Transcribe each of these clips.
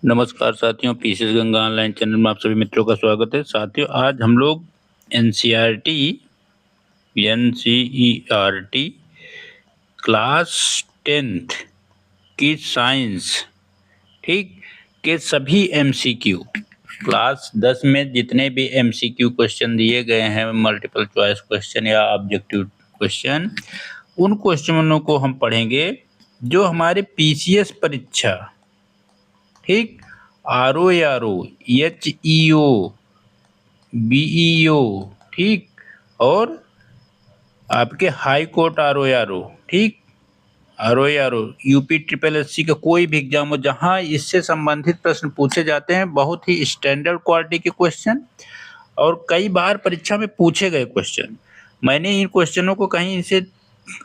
नमस्कार साथियों, PCS Ganga online channel में आप सभी मित्रों का स्वागत है। साथियों, आज हम लोग एनसीईआरटी क्लास 10th की साइंस ठीक के सभी एमसीक्यू, क्लास 10 में जितने भी एमसीक्यू क्वेश्चन दिए गए हैं, मल्टीपल चॉइस क्वेश्चन या ऑब्जेक्टिव क्वेश्चन, उन क्वेश्चनों को हम पढ़ेंगे जो हमारे पीसीएस परीक्षा ठीक RO HEO BEO ठीक और आपके हाई कोर्ट RO ठीक RO यूपी SSC का कोई भी एग्जाम हो जहां इससे संबंधित प्रश्न पूछे जाते हैं, बहुत ही स्टैंडर्ड क्वालिटी के क्वेश्चन और कई बार परीक्षा में पूछे गए क्वेश्चन। मैंने इन क्वेश्चनों को कहीं से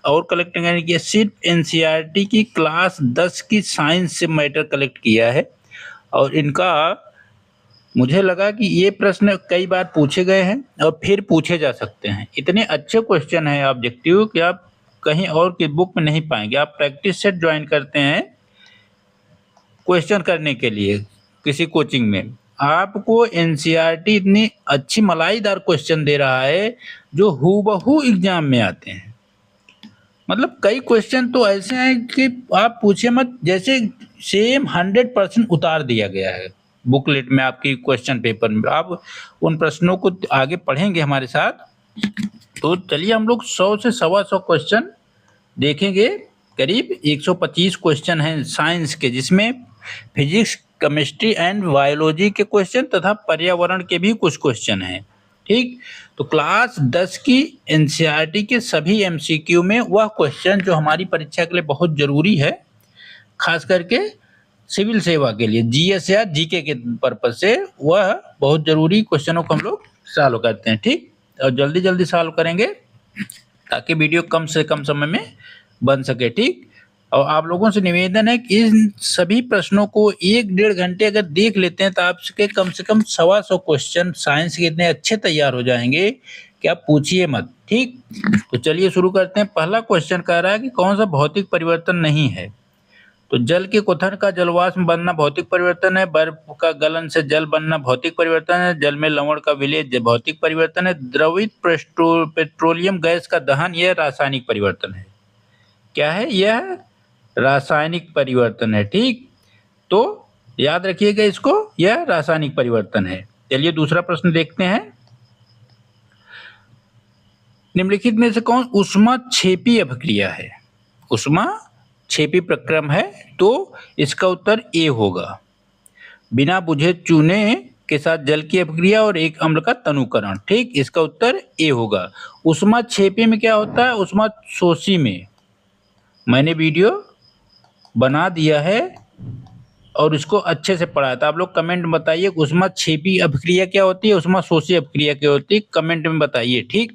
और कलेक्ट नहीं किया, सिर्फ एनसीईआरटी की क्लास 10 की साइंस से मैटर कलेक्ट किया है और इनका मुझे लगा कि ये प्रश्न कई बार पूछे गए हैं और फिर पूछे जा सकते हैं। इतने अच्छे क्वेश्चन हैं ऑब्जेक्टिव कि आप कहीं और की बुक में नहीं पाएंगे। आप प्रैक्टिस सेट ज्वाइन करते हैं क्वेश्चन करने के लिए किसी कोचिंग में, आपको एनसीईआरटी इतनी अच्छी मलाईदार क्वेश्चन दे रहा है जो हूबहू एग्जाम में आते हैं। मतलब कई क्वेश्चन तो ऐसे हैं कि आप पूछिए मत, जैसे सेम 100% उतार दिया गया है बुकलेट में आपकी क्वेश्चन पेपर में। आप उन प्रश्नों को आगे पढ़ेंगे हमारे साथ, तो चलिए हम लोग 100 से 125 क्वेश्चन देखेंगे। करीब 125 क्वेश्चन हैं साइंस के, जिसमें फिजिक्स, केमिस्ट्री एंड बायोलॉजी के क्वेश्चन तथा पर्यावरण के भी कुछ क्वेश्चन हैं ठीक। तो क्लास 10 की एनसीईआरटी के सभी एमसीक्यू में वह क्वेश्चन जो हमारी परीक्षा के लिए बहुत जरूरी है, खास करके सिविल सेवा के लिए, जीएस या जीके के पर्पज से, वह बहुत जरूरी क्वेश्चनों को हम लोग सॉल्व करते हैं ठीक। और जल्दी जल्दी सॉल्व करेंगे ताकि वीडियो कम से कम समय में बन सके ठीक। और आप लोगों से निवेदन है कि इन सभी प्रश्नों को 1-1.5 घंटे अगर देख लेते हैं तो आपके कम से कम 125 क्वेश्चन साइंस के इतने अच्छे तैयार हो जाएंगे कि आप पूछिए मत ठीक। तो चलिए शुरू करते हैं। पहला क्वेश्चन कह रहा है कि कौन सा भौतिक परिवर्तन नहीं है। तो जल के क्वथन का जलवाष्प बनना भौतिक परिवर्तन है, बर्फ का गलन से जल बनना भौतिक परिवर्तन है, जल में लवण का विलय भौतिक परिवर्तन है, द्रवित पेट्रोलियम गैस का दहन यह रासायनिक परिवर्तन है। क्या है? यह रासायनिक परिवर्तन है ठीक। तो याद रखिएगा इसको, यह रासायनिक परिवर्तन है। चलिए दूसरा प्रश्न देखते हैं। निम्नलिखित में से कौन ऊष्माक्षेपी अभिक्रिया है? ऊष्माक्षेपी प्रक्रम है, तो इसका उत्तर ए होगा। बिना बुझे चूने के साथ जल की अभिक्रिया और एक अम्ल का तनुकरण ठीक, इसका उत्तर ए होगा। ऊष्माक्षेपी में क्या होता है? ऊष्माशोषी में मैंने वीडियो बना दिया है और इसको अच्छे से पढ़ा था। आप लोग कमेंट में बताइए ऊष्माक्षेपी अभिक्रिया क्या होती है, ऊष्माशोषी अभिक्रिया क्या होती है, कमेंट में बताइए ठीक।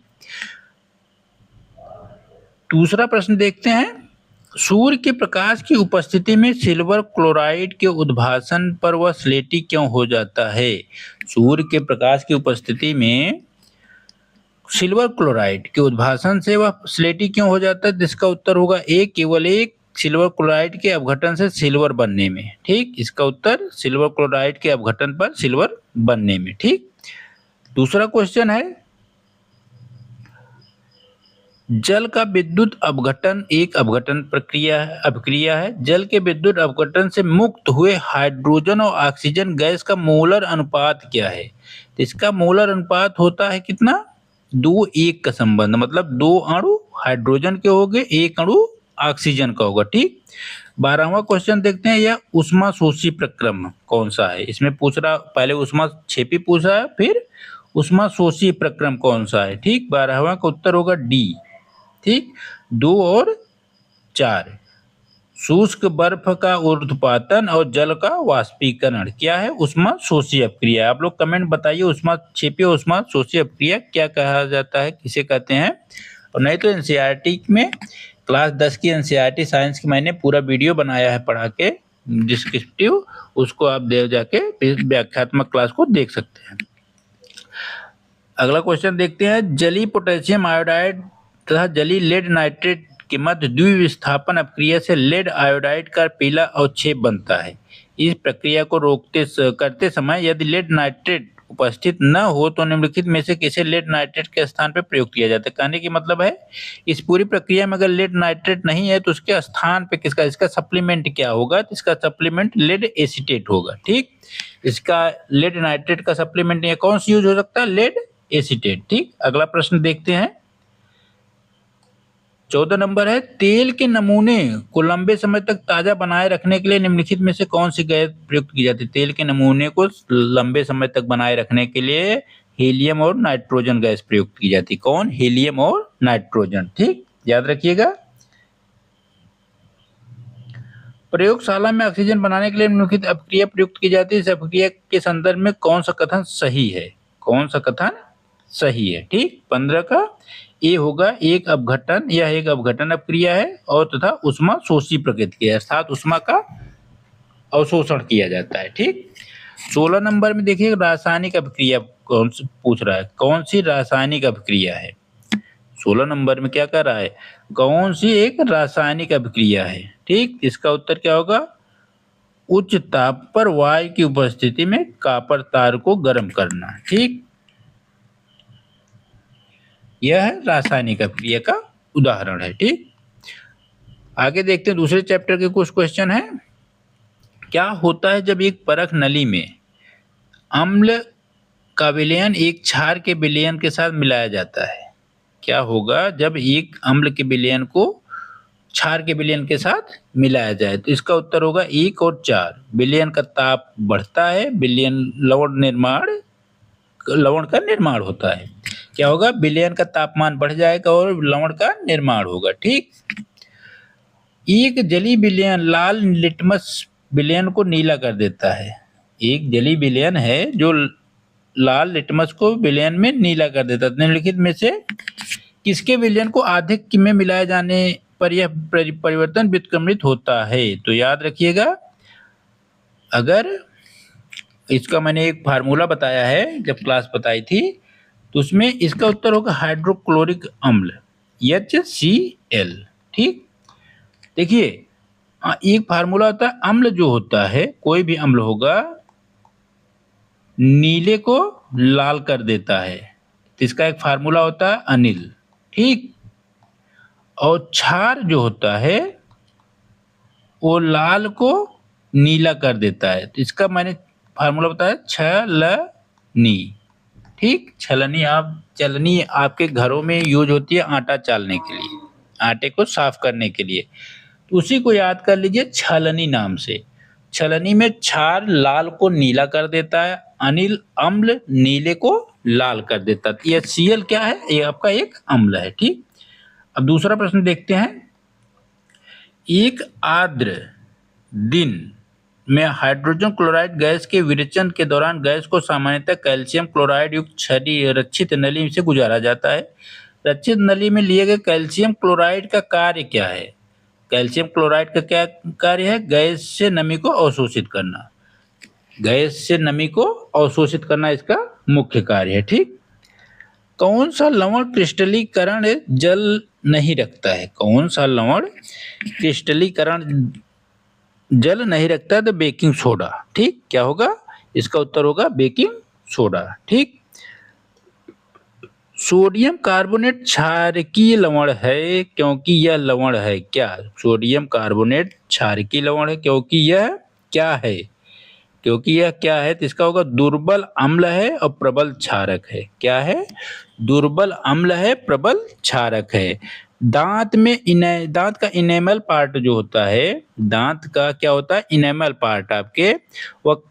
दूसरा प्रश्न देखते हैं। सूर्य के प्रकाश की उपस्थिति में सिल्वर क्लोराइड के उद्भासन पर वह स्लेटी क्यों हो जाता है? सूर्य के प्रकाश की उपस्थिति में सिल्वर क्लोराइड के उद्भासन से वह स्लेटी क्यों हो जाता है? इसका उत्तर होगा ए, केवल एक सिल्वर क्लोराइड के अपघटन से सिल्वर बनने में ठीक। इसका उत्तर सिल्वर क्लोराइड के अपघटन पर सिल्वर बनने में ठीक। दूसरा क्वेश्चन है, जल का विद्युत अपघटन एक अपघटन अभिक्रिया है। जल के विद्युत अपघटन से मुक्त हुए हाइड्रोजन और ऑक्सीजन गैस का मोलर अनुपात क्या है? तो इसका मोलर अनुपात होता है कितना? 2:1 का संबंध, मतलब 2 अणु हाइड्रोजन के होंगे, 1 अणु ऑक्सीजन का होगा ठीक। 12वां क्वेश्चन देखते हैं। यह ऊष्माशोषी प्रक्रम कौन सा है? इसमें पूछ रहा, पहले ऊष्माक्षेपी पूछा है, फिर ऊष्माशोषी प्रक्रम कौन सा है ठीक। 12वां का उत्तर होगा डी ठीक। 2 और 4, शुष्क बर्फ का ऊर्ध्वपातन और जल का वाष्पीकरण क्या है? ऊष्माशोषी अपक्रिया। आप लोग कमेंट बताइए ऊष्माक्षेपी और ऊष्माशोषी अपक्रिया क्या कहा जाता है, किसे कहते हैं। और नहीं तो एनसीईआरटी में क्लास 10 की एनसीईआरटी साइंस की मैंने पूरा वीडियो बनाया है पढ़ा के डिस्क्रिप्टिव, उसको आप दे जाके व्याख्यात्मक क्लास को देख सकते हैं। अगला क्वेश्चन देखते हैं। जलीय पोटेशियम आयोडाइड तथा जलीय लेड नाइट्रेट के मध्य द्विविस्थापन अपक्रिया से लेड आयोडाइड का पीला अवक्षेप बनता है। इस प्रक्रिया को करते समय यदि लेड नाइट्रेट उपस्थित न हो तो निम्नलिखित में से किसे लेड नाइट्रेट के स्थान पर प्रयोग किया जाता है। कहने की मतलब है इस पूरी प्रक्रिया में अगर लेड नाइट्रेट नहीं है तो उसके स्थान पे इसका सप्लीमेंट क्या होगा, तो इसका सप्लीमेंट लेड एसीटेट होगा। ठीक, इसका लेड नाइट्रेट का सप्लीमेंट ये कौन सा यूज हो सकता है, लेड एसीटेट। ठीक, अगला प्रश्न देखते हैं। 14 नंबर है, तेल के नमूने को लंबे समय तक ताजा बनाए रखने के लिए निम्नलिखित में से कौन सी गैस प्रयुक्त की जाती है। तेल के नमूने को लंबे समय तक बनाए रखने के लिए हीलियम और नाइट्रोजन गैस प्रयुक्त की जाती है। कौन, हीलियम और नाइट्रोजन। ठीक, याद रखिएगा। प्रयोगशाला में ऑक्सीजन बनाने के लिए निम्नलिखित अपक्रिया प्रयुक्त की जाती है। इस अपक्रिया के संदर्भ में कौन सा कथन सही है, कौन सा कथन सही है। ठीक, 15 का ए होगा, एक अपघटन, यह एक अपघटन अपक्रिया है और तथा उष्मा शोषी प्रकृति की है, अर्थात उष्मा का अवशोषण किया जाता है। ठीक, 16 नंबर में देखिए रासायनिक अपक्रिया कौन सी पूछ रहा है, कौन सी रासायनिक अपक्रिया है। 16 नंबर में क्या कर रहा है, कौन सी एक रासायनिक अपक्रिया है। ठीक, इसका उत्तर क्या होगा, उच्च ताप पर वायु की उपस्थिति में कॉपर तार को गर्म करना। ठीक, यह रासायनिक अपक्रिया का उदाहरण है। ठीक, आगे देखते हैं दूसरे चैप्टर के कुछ क्वेश्चन है। क्या होता है जब एक परख नली में अम्ल का विलयन एक क्षार के विलयन के साथ मिलाया जाता है। क्या होगा जब एक अम्ल के विलयन को क्षार के विलयन के साथ मिलाया जाए, तो इसका उत्तर होगा 1 और 4। विलयन का ताप बढ़ता है, विलयन लवण का निर्माण होता है। क्या होगा, विलयन का तापमान बढ़ जाएगा और लवण का निर्माण होगा। ठीक, एक जली विलयन लाल लिटमस विलयन को नीला कर देता है। एक जली विलयन है जो लाल लिटमस को विलयन में नीला कर देता है। निम्नलिखित में से किसके विलयन को अधिक में मिलाए जाने पर यह परिवर्तन व्युत्क्रमित होता है। तो याद रखिएगा, अगर इसका मैंने एक फार्मूला बताया है जब क्लास बताई थी, तो उसमें इसका उत्तर होगा हाइड्रोक्लोरिक अम्ल HCl। ठीक, देखिए एक फार्मूला होता है, अम्ल जो होता है, कोई भी अम्ल होगा नीले को लाल कर देता है, तो इसका एक फार्मूला होता है अनिल। ठीक, और क्षार जो होता है वो लाल को नीला कर देता है, तो इसका मैंने फार्मूला बताया छलनी। ठीक, चलनी आपके घरों में यूज होती है आटा चालने के लिए, आटे को साफ करने के लिए, तो उसी को याद कर लीजिए छलनी नाम से। छलनी में क्षार लाल को नीला कर देता है, अनिल अम्ल नीले को लाल कर देता है। ये Cl क्या है, ये आपका एक अम्ल है। ठीक, अब दूसरा प्रश्न देखते हैं। एक आर्द्र दिन में हाइड्रोजन क्लोराइड गैस के विरेचन के दौरान गैस को सामान्यतः कैल्शियम क्लोराइड युक्त रक्षित नली से गुजारा जाता है। रक्षित नली में लिए गए कैल्शियम क्लोराइड का कार्य क्या है। कैल्शियम क्लोराइड का क्या कार्य है, गैस से नमी को अवशोषित करना। गैस से नमी को अवशोषित करना इसका मुख्य कार्य है। ठीक, कौन सा लवण क्रिस्टलीकरण जल नहीं रखता है, कौन सा लवण क्रिस्टलीकरण जल नहीं रखता है, तो बेकिंग सोडा। ठीक, क्या होगा, इसका उत्तर होगा बेकिंग सोडा। ठीक, सोडियम कार्बोनेट क्षारकीय लवण है क्योंकि यह लवण है क्या। सोडियम कार्बोनेट क्षारकीय लवण है क्योंकि यह क्या है, क्योंकि यह क्या है, तो इसका होगा दुर्बल अम्ल है और प्रबल क्षारक है। क्या है, दुर्बल अम्ल है, प्रबल क्षारक है। दांत का इनेमल पार्ट जो होता है, दांत का क्या होता है, इनेमल पार्ट आपके वह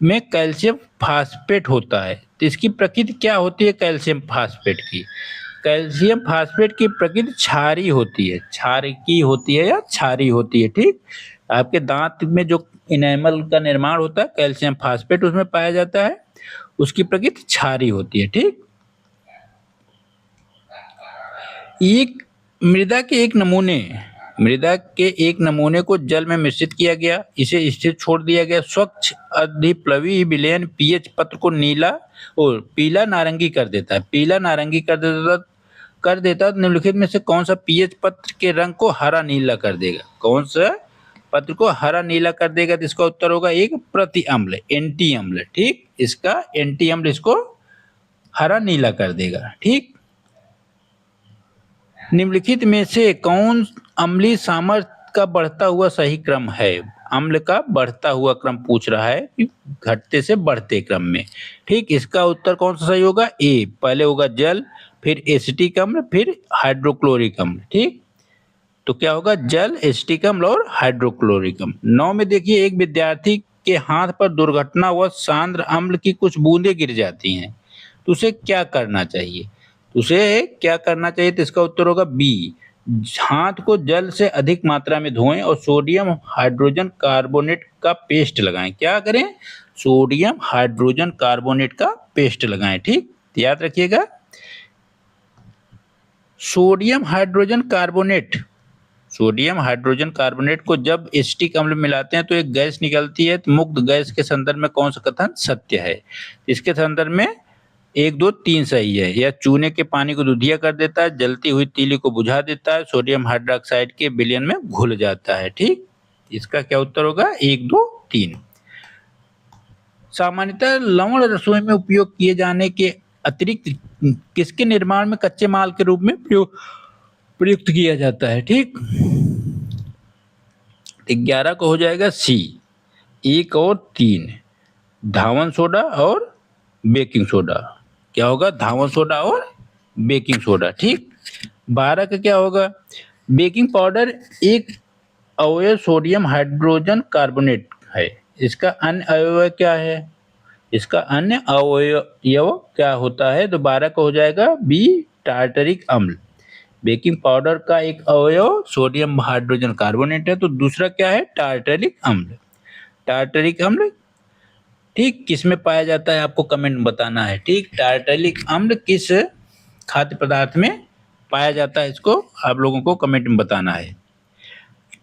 में कैल्शियम फास्फेट होता है। तो इसकी प्रकृति क्या होती है, कैल्शियम फास्फेट की, कैल्शियम फास्फेट की प्रकृति क्षारीय होती है, क्षारकीय होती है या क्षारीय होती है। ठीक, आपके दांत में जो इनेमल का निर्माण होता है कैल्शियम फास्फेट उसमें पाया जाता है, उसकी प्रकृति क्षारीय होती है। ठीक, मृदा के एक नमूने को जल में मिश्रित किया गया, इसे स्थिर छोड़ दिया गया। स्वच्छ अधिप्लवी विलयन पीएच पत्र को नीला और पीला नारंगी कर देता है। पीला नारंगी कर देता है। निम्नलिखित में से कौन सा पीएच पत्र के रंग को हरा नीला कर देगा। कौन सा पत्र को हरा नीला कर देगा तो इसका उत्तर होगा एक प्रति अम्ल, एंटी अम्ल। ठीक, इसका एंटी अम्ल इसको हरा नीला कर देगा। ठीक, निम्नलिखित में से कौन अम्लीय सामर्थ्य का बढ़ता हुआ सही क्रम है? अम्ल का बढ़ता हुआ क्रम पूछ रहा है कि घटते से बढ़ते क्रम में। ठीक, इसका उत्तर कौन सा सही होगा? ए, पहले होगा जल, फिर एसिटिक अम्ल, फिर हाइड्रोक्लोरिक अम्ल। ठीक, तो क्या होगा? जल, एसिटिक अम्ल और हाइड्रोक्लोरिक अम्ल। 9 में देखिए, एक विद्यार्थी के हाथ पर दुर्घटना व सांद्र अम्ल की कुछ बूंदें गिर जाती हैं, तो उसे क्या करना चाहिए? तो इसका उत्तर होगा बी, हाथ को जल से अधिक मात्रा में धोएं और सोडियम हाइड्रोजन कार्बोनेट का पेस्ट लगाएं। क्या करें? सोडियम हाइड्रोजन कार्बोनेट का पेस्ट लगाएं। ठीक, याद रखिएगा, सोडियम हाइड्रोजन कार्बोनेट को जब एसिटिक अम्ल मिलाते हैं तो एक गैस निकलती है। तो मुक्त गैस के संदर्भ में कौन सा कथन सत्य है? इसके संदर्भ में 1, 2, 3 सही है। यह चूने के पानी को दुधिया कर देता है, जलती हुई तीली को बुझा देता है, सोडियम हाइड्रोक्साइड के विलयन में घुल जाता है। ठीक, इसका क्या उत्तर होगा? 1, 2, 3। सामान्यतः लवण रसोई में उपयोग किए जाने के अतिरिक्त किसके निर्माण में कच्चे माल के रूप में प्रयुक्त किया जाता है? ठीक, 11 को हो जाएगा सी, 1 और 3, धावन सोडा और बेकिंग सोडा। क्या होगा? धावन सोडा और बेकिंग सोडा। ठीक, 12 का क्या होगा? बेकिंग पाउडर एक अवयव सोडियम हाइड्रोजन कार्बोनेट है, इसका अन्य अवयव क्या है? इसका अन्य अवयव क्या होता है? तो 12 का हो जाएगा बी, टार्टरिक अम्ल। बेकिंग पाउडर का एक अवयव सोडियम हाइड्रोजन कार्बोनेट है, तो दूसरा क्या है? टार्टरिक अम्ल। टार्टरिक अम्ल ठीक किस में पाया जाता है? आपको कमेंट में बताना है। ठीक, टार्टरिक अम्ल किस खाद्य पदार्थ में पाया जाता है, इसको आप लोगों को कमेंट में बताना है।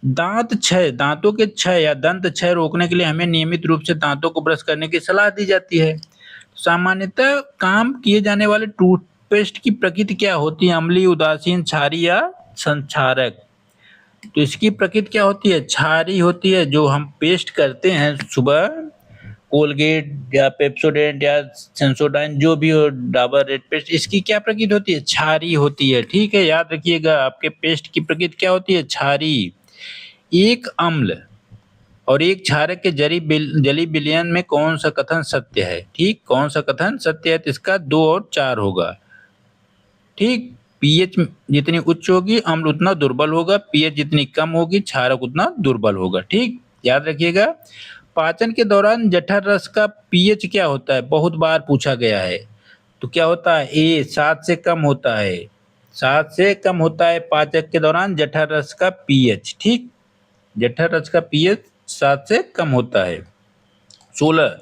दांतों के क्षय या दंत क्षय रोकने के लिए हमें नियमित रूप से दांतों को ब्रश करने की सलाह दी जाती है। सामान्यतः काम किए जाने वाले टूथपेस्ट की प्रकृति क्या होती है? अम्लीय, उदासीन, क्षारीय या संक्षारक? तो इसकी प्रकृति क्या होती है? क्षारीय होती है। जो हम पेस्ट करते हैं सुबह, कोलगेट या पेप्सोडेंट या सेंसोडाइन, जो भी हो, डाबर रेड पेस्ट, इसकी क्या प्रकृति होती है? क्षारीय होती है। ठीक है, याद रखिएगा, आपके पेस्ट की प्रकृति क्या होती है? क्षारीय। एक अम्ल और एक क्षारक के जली विलयन में कौन सा कथन सत्य है? ठीक, कौन सा कथन सत्य है? तो इसका 2 और 4 होगा। ठीक, पीएच जितनी उच्च होगी अम्ल उतना दुर्बल होगा, पीएच जितनी कम होगी क्षारक उतना दुर्बल होगा। ठीक, याद रखिएगा। पाचन के दौरान जठर रस का पीएच क्या होता है? बहुत बार पूछा गया है। तो क्या होता है? ए, 7 से कम होता है। 7 से कम होता है पाचक के दौरान जठर रस का पीएच। ठीक, जठर रस का पीएच 7 से कम होता है। 16,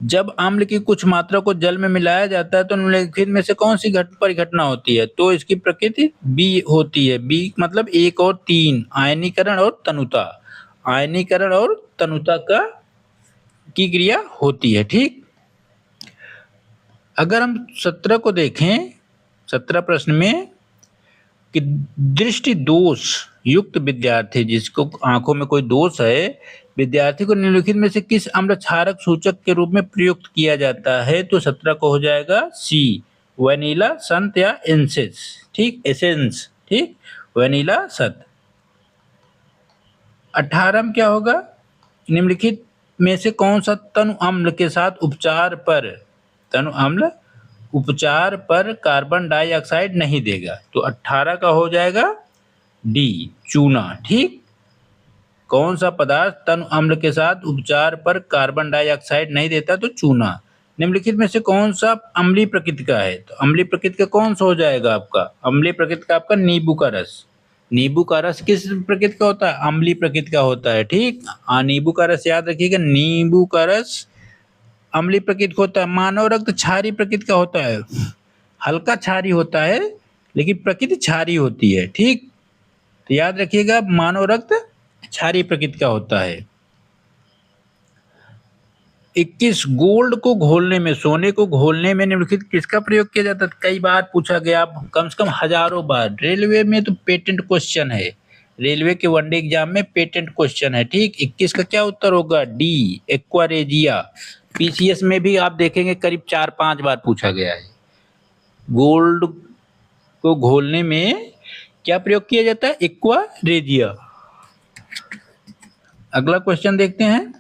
जब अम्ल की कुछ मात्रा को जल में मिलाया जाता है तो निम्नलिखित में से कौन सी परिघटना होती है? तो इसकी प्रकृति बी होती है। बी मतलब 1 और 3, आयनीकरण और तनुता। आयनीकरण और तनुता की क्रिया होती है। ठीक, अगर हम 17 को देखें, 17 प्रश्न में कि दृष्टि दोष युक्त विद्यार्थी, जिसको आंखों में कोई दोष है, विद्यार्थी को निम्नलिखित में से किस अम्ल क्षारक सूचक के रूप में प्रयुक्त किया जाता है? तो 17 को हो जाएगा सी, वैनिला, संत या एसेंस। ठीक, एसेंस। ठीक, वैनिला, संत। 18 में क्या होगा? निम्नलिखित में से कौन सा तनु अम्ल के साथ उपचार पर कार्बन डाइऑक्साइड नहीं देगा? तो 18 का हो जाएगा डी, चूना। ठीक, कौन सा पदार्थ तनु अम्ल के साथ उपचार पर कार्बन डाइऑक्साइड नहीं देता? तो चूना। निम्नलिखित में से कौन सा अम्लीय प्रकृति का है? तो अम्लीय प्रकृति का कौन सा हो जाएगा आपका? अम्लीय प्रकृति का आपका नींबू का रस। नींबू का रस किस प्रकृति का होता है? अम्लीय प्रकृति का होता है। ठीक, नींबू का रस याद रखिएगा, नींबू का रस अम्लीय प्रकृति का होता है। मानव रक्त क्षारीय प्रकृति का होता है, हल्का क्षारीय होता है लेकिन प्रकृति क्षारीय होती है। ठीक, तो याद रखिएगा, मानव रक्त क्षारीय प्रकृति का होता है। 21, गोल्ड को घोलने में, सोने को घोलने में निम्नलिखित किसका प्रयोग किया जाता है? कई बार पूछा गया, कम से कम हजारों बार। रेलवे में तो पेटेंट क्वेश्चन है, रेलवे के वनडे एग्जाम में पेटेंट क्वेश्चन है, ठीक। 21 का क्या उत्तर होगा? D, aqua regia. पीसीएस में भी आप देखेंगे करीब 4-5 बार पूछा गया है। गोल्ड को घोलने में क्या प्रयोग किया जाता है? एक्वारेजिया। अगला क्वेश्चन देखते हैं।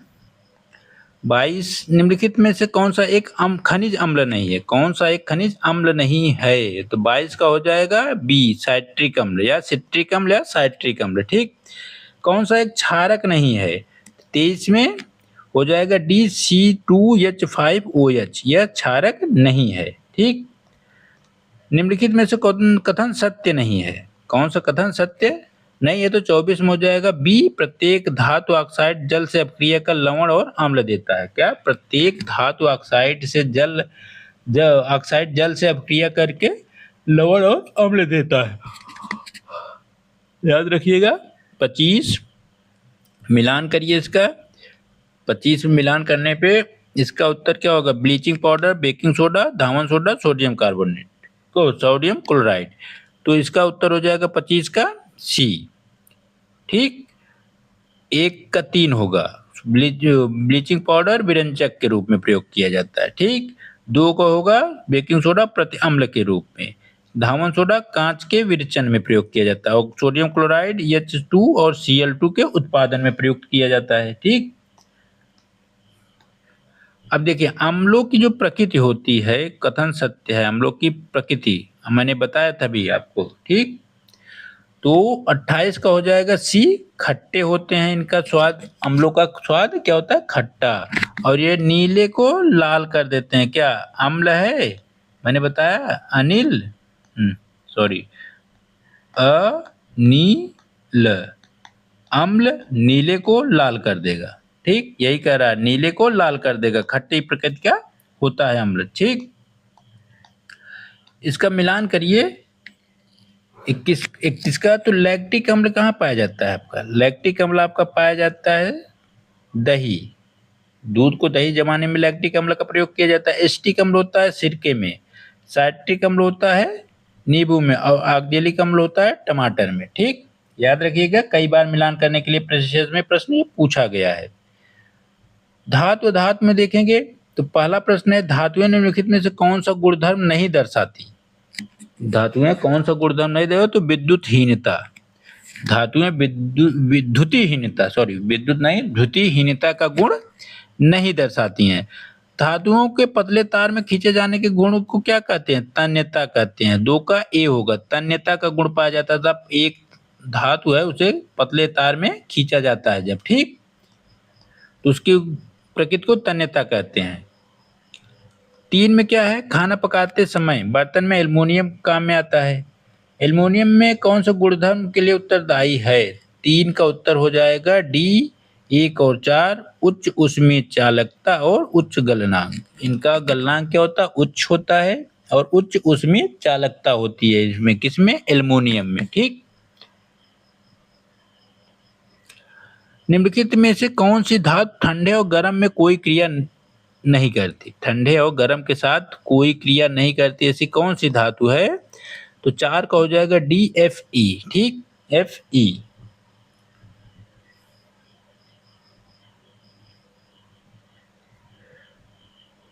22 निम्नलिखित में से कौन सा एक खनिज अम्ल नहीं है? कौन सा एक खनिज अम्ल नहीं है? तो 22 का हो जाएगा बी, साइट्रिक अम्ल या सिट्रिक अम्ल या साइट्रिक अम्ल, ठीक। कौन सा एक क्षारक नहीं है? 23 में हो जाएगा डी, C2H5OH, यह क्षारक नहीं है, ठीक। निम्नलिखित में से कौन कथन सत्य नहीं है? कौन सा कथन सत्य नहीं है? तो 24 में हो जाएगा बी, प्रत्येक धातु ऑक्साइड जल से अपक्रिया कर लवण और अम्ल देता है। क्या? प्रत्येक धातु ऑक्साइड से ऑक्साइड जल से अपक्रिया करके लवण और अम्ल देता है। याद रखिएगा। 25 मिलान करिए इसका। 25 में मिलान करने पे इसका उत्तर क्या होगा? ब्लीचिंग पाउडर, बेकिंग सोडा, धावन सोडा, सोडियम कार्बोनेट को सोडियम क्लोराइड। तो इसका उत्तर हो जाएगा 25 का सी, ठीक। 1 का 3 होगा। ब्लीचिंग पाउडर विरंजक के रूप में प्रयोग किया जाता है, ठीक। 2 का होगा बेकिंग सोडा प्रति अम्ल के रूप में। धावन सोडा कांच के विरेचन में प्रयोग किया जाता है और सोडियम क्लोराइड H2 और Cl2 के उत्पादन में प्रयुक्त किया जाता है, ठीक। अब देखिए अम्लों की जो प्रकृति होती है, कथन सत्य है। अम्लों की प्रकृति मैंने बताया था भी आपको, ठीक। तो 28 का हो जाएगा सी, खट्टे होते हैं इनका स्वाद। अम्लों का स्वाद क्या होता है? खट्टा। और ये नीले को लाल कर देते हैं। क्या अम्ल है? मैंने बताया अनिल, सॉरी, अनील। अम्ल नीले को लाल कर देगा, ठीक। यही कह रहा है, नीले को लाल कर देगा। खट्टी प्रकृति का होता है अम्ल, ठीक। इसका मिलान करिए 21 का। तो लैक्टिक अम्ल कहाँ पाया जाता है आपका? लैक्टिक अम्ल आपका पाया जाता है दही। दूध को दही जमाने में लैक्टिक अम्ल का प्रयोग किया जाता है। एसिटिक अम्ल होता है सिरके में। साइट्रिक अम्ल होता है नींबू में। और ऑक्जेलिक अम्ल होता है टमाटर में, ठीक। याद रखिएगा, कई बार मिलान करने के लिए प्रेसियस में प्रश्न ये पूछा गया है। धातु धातु में देखेंगे तो पहला प्रश्न है, धातुएं निम्नलिखित में से कौन सा गुणधर्म नहीं दर्शाती? धातुएं कौन सा गुणधर्म नहीं देगा? तो विद्युतहीनता। धातुएं विद्युतीहीनता, सॉरी विद्युत नहीं, द्युतिहीनता का गुण नहीं दर्शाती हैं। धातुओं के पतले तार में खींचे जाने के गुण को क्या कहते हैं? तन्यता कहते हैं। 2 का ए होगा। तन्यता का गुण पाया जाता है जब एक धातु है उसे पतले तार में खींचा जाता है जब, ठीक। तो उसकी प्रकृति को तन्यता कहते हैं। 3 में क्या है? खाना पकाते समय बर्तन में एल्युमिनियम काम में आता है। एल्युमिनियम में कौन सा गुणधर्म के लिए उत्तरदायी है? 3 का उत्तर हो जाएगा डी, 1 और 4, उच्च ऊष्मीय चालकता और उच्च गलनांक। इनका गलनांक क्या होता है? उच्च होता है और उच्च ऊष्मीय चालकता होती है इसमें। किसमें? एल्युमिनियम में, ठीक। निम्नलिखित में से कौन सी धातु ठंडे और गर्म में कोई क्रिया नहीं करती? ठंडे और गर्म के साथ कोई क्रिया नहीं करती, ऐसी कौन सी धातु है? तो 4 का हो जाएगा डी, Fe, ठीक। Fe।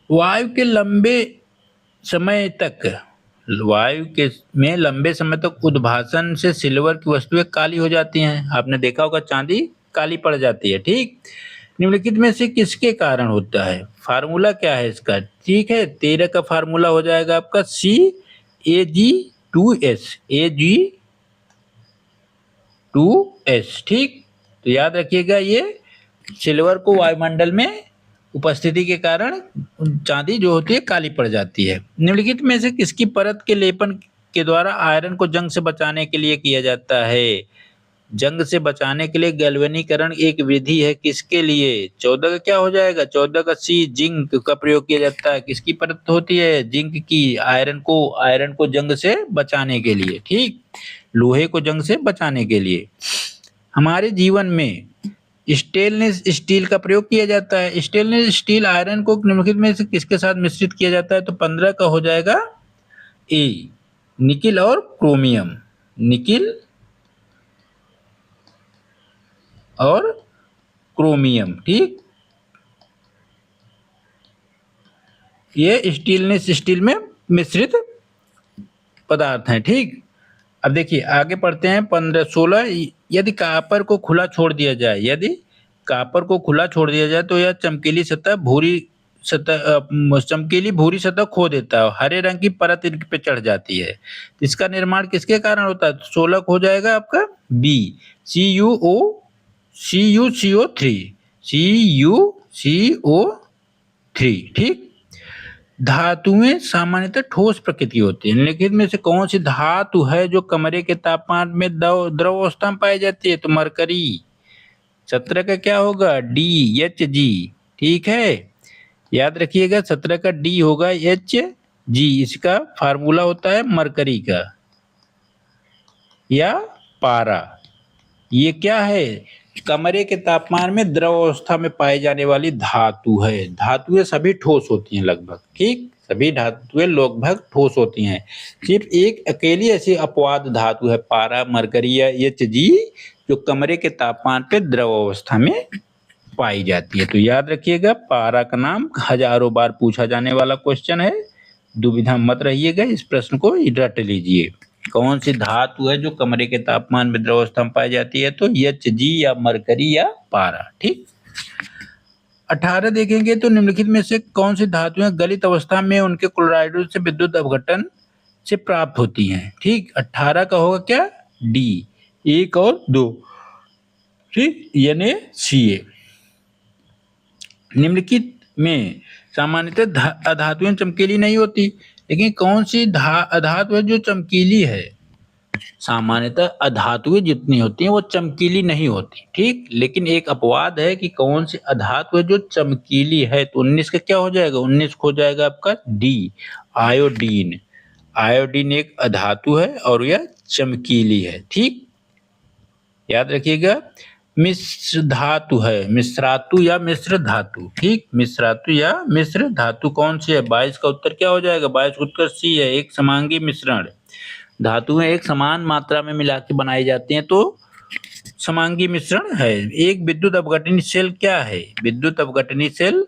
वायु के लंबे समय तक उद्भासन से सिल्वर की वस्तुएं काली हो जाती हैं। आपने देखा होगा चांदी काली पड़ जाती है, ठीक। निम्नलिखित में से किसके कारण होता है? फार्मूला क्या है इसका? ठीक है, 13 का फार्मूला हो जाएगा आपका Ag2S, ठीक। तो याद रखिएगा, ये सिल्वर को वायुमंडल में उपस्थिति के कारण चांदी जो होती है काली पड़ जाती है। निम्नलिखित में से किसकी परत के लेपन के द्वारा आयरन को जंग से बचाने के लिए किया जाता है? जंग से बचाने के लिए गैल्वेनीकरण एक विधि है। किसके लिए? 14 का क्या हो जाएगा? 14 का सी, जिंक का प्रयोग किया जाता है। किसकी परत होती है? जिंक की। आयरन को जंग से बचाने के लिए, ठीक। लोहे को जंग से बचाने के लिए। हमारे जीवन में स्टेनलेस स्टील का प्रयोग किया जाता है। स्टेनलेस स्टील आयरन को निम्नलिखित में से किसके साथ मिश्रित किया जाता है? तो 15 का हो जाएगा ए, निकिल और क्रोमियम। निकिल और क्रोमियम। ठीक, ये स्टीलनेस स्टील में मिश्रित पदार्थ हैं। ठीक, अब देखिए आगे पढ़ते हैं 15-16। यदि कापर को खुला छोड़ दिया जाए, यदि कापर को खुला छोड़ दिया जाए तो यह चमकीली सतह चमकीली भूरी सतह खो देता है, हरे रंग की परत इन पे चढ़ जाती है। इसका निर्माण किसके कारण होता है? 16 हो जाएगा आपका बी, CuCO3, CuCO3। ठीक, धातुएं सामान्यतः ठोस प्रकृति की होती है। निम्नलिखित में से कौन सी धातु है जो कमरे के तापमान में द्रव अवस्था में पाई जाती है? तो मरकरी। 17 का क्या होगा? DHG। ठीक है, याद रखिएगा 17 का डी होगा HG, इसका फार्मूला होता है मरकरी का या पारा। ये क्या है? कमरे के तापमान में द्रव अवस्था में पाई जाने वाली धातु है। धातुएं सभी ठोस होती हैं लगभग। ठीक, सभी धातुएं लगभग ठोस होती हैं। सिर्फ एक अकेली ऐसी अपवाद धातु है पारा मरकरी या HG जो कमरे के तापमान पे द्रव अवस्था में पाई जाती है। तो याद रखिएगा, पारा का नाम हजारों बार पूछा जाने वाला क्वेश्चन है, दुविधा मत रहिएगा, इस प्रश्न को रट लीजिए। कौन सी धातु है जो कमरे के तापमान में द्रव अवस्था में पाई जाती है? तो HG या मरकरी या पारा। ठीक, 18 देखेंगे तो निम्नलिखित में से कौन सी धातुएं गलित अवस्था में उनके क्लोराइडों से विद्युत अपघटन से प्राप्त होती हैं? ठीक, 18 का होगा क्या? डी, 1 और 2। ठीक, NaCa। निम्नलिखित में सामान्यतः अधातुएं चमकीली नहीं होती, लेकिन कौन सी अधातु है जो चमकीली है? सामान्यतः अधातुएं जितनी होती हैं वो चमकीली नहीं होती। ठीक, लेकिन एक अपवाद है कि कौन सी अधातु है जो चमकीली है। तो 19 का क्या हो जाएगा? 19 हो जाएगा आपका डी, आयोडीन। आयोडीन एक अधातु है और यह चमकीली है। ठीक, याद रखिएगा, मिश्र धातु है, मिश्रातु या मिश्र धातु। ठीक, मिश्रातु या मिश्र धातु कौन सी है? 22 का उत्तर क्या हो जाएगा? 22 का उत्तर सी है, एक समांगी मिश्रण। धातुएं एक समान मात्रा में मिला के बनाई जाती हैं तो समांगी मिश्रण है। एक विद्युत अपघटनी सेल क्या है? विद्युत अपघटनी सेल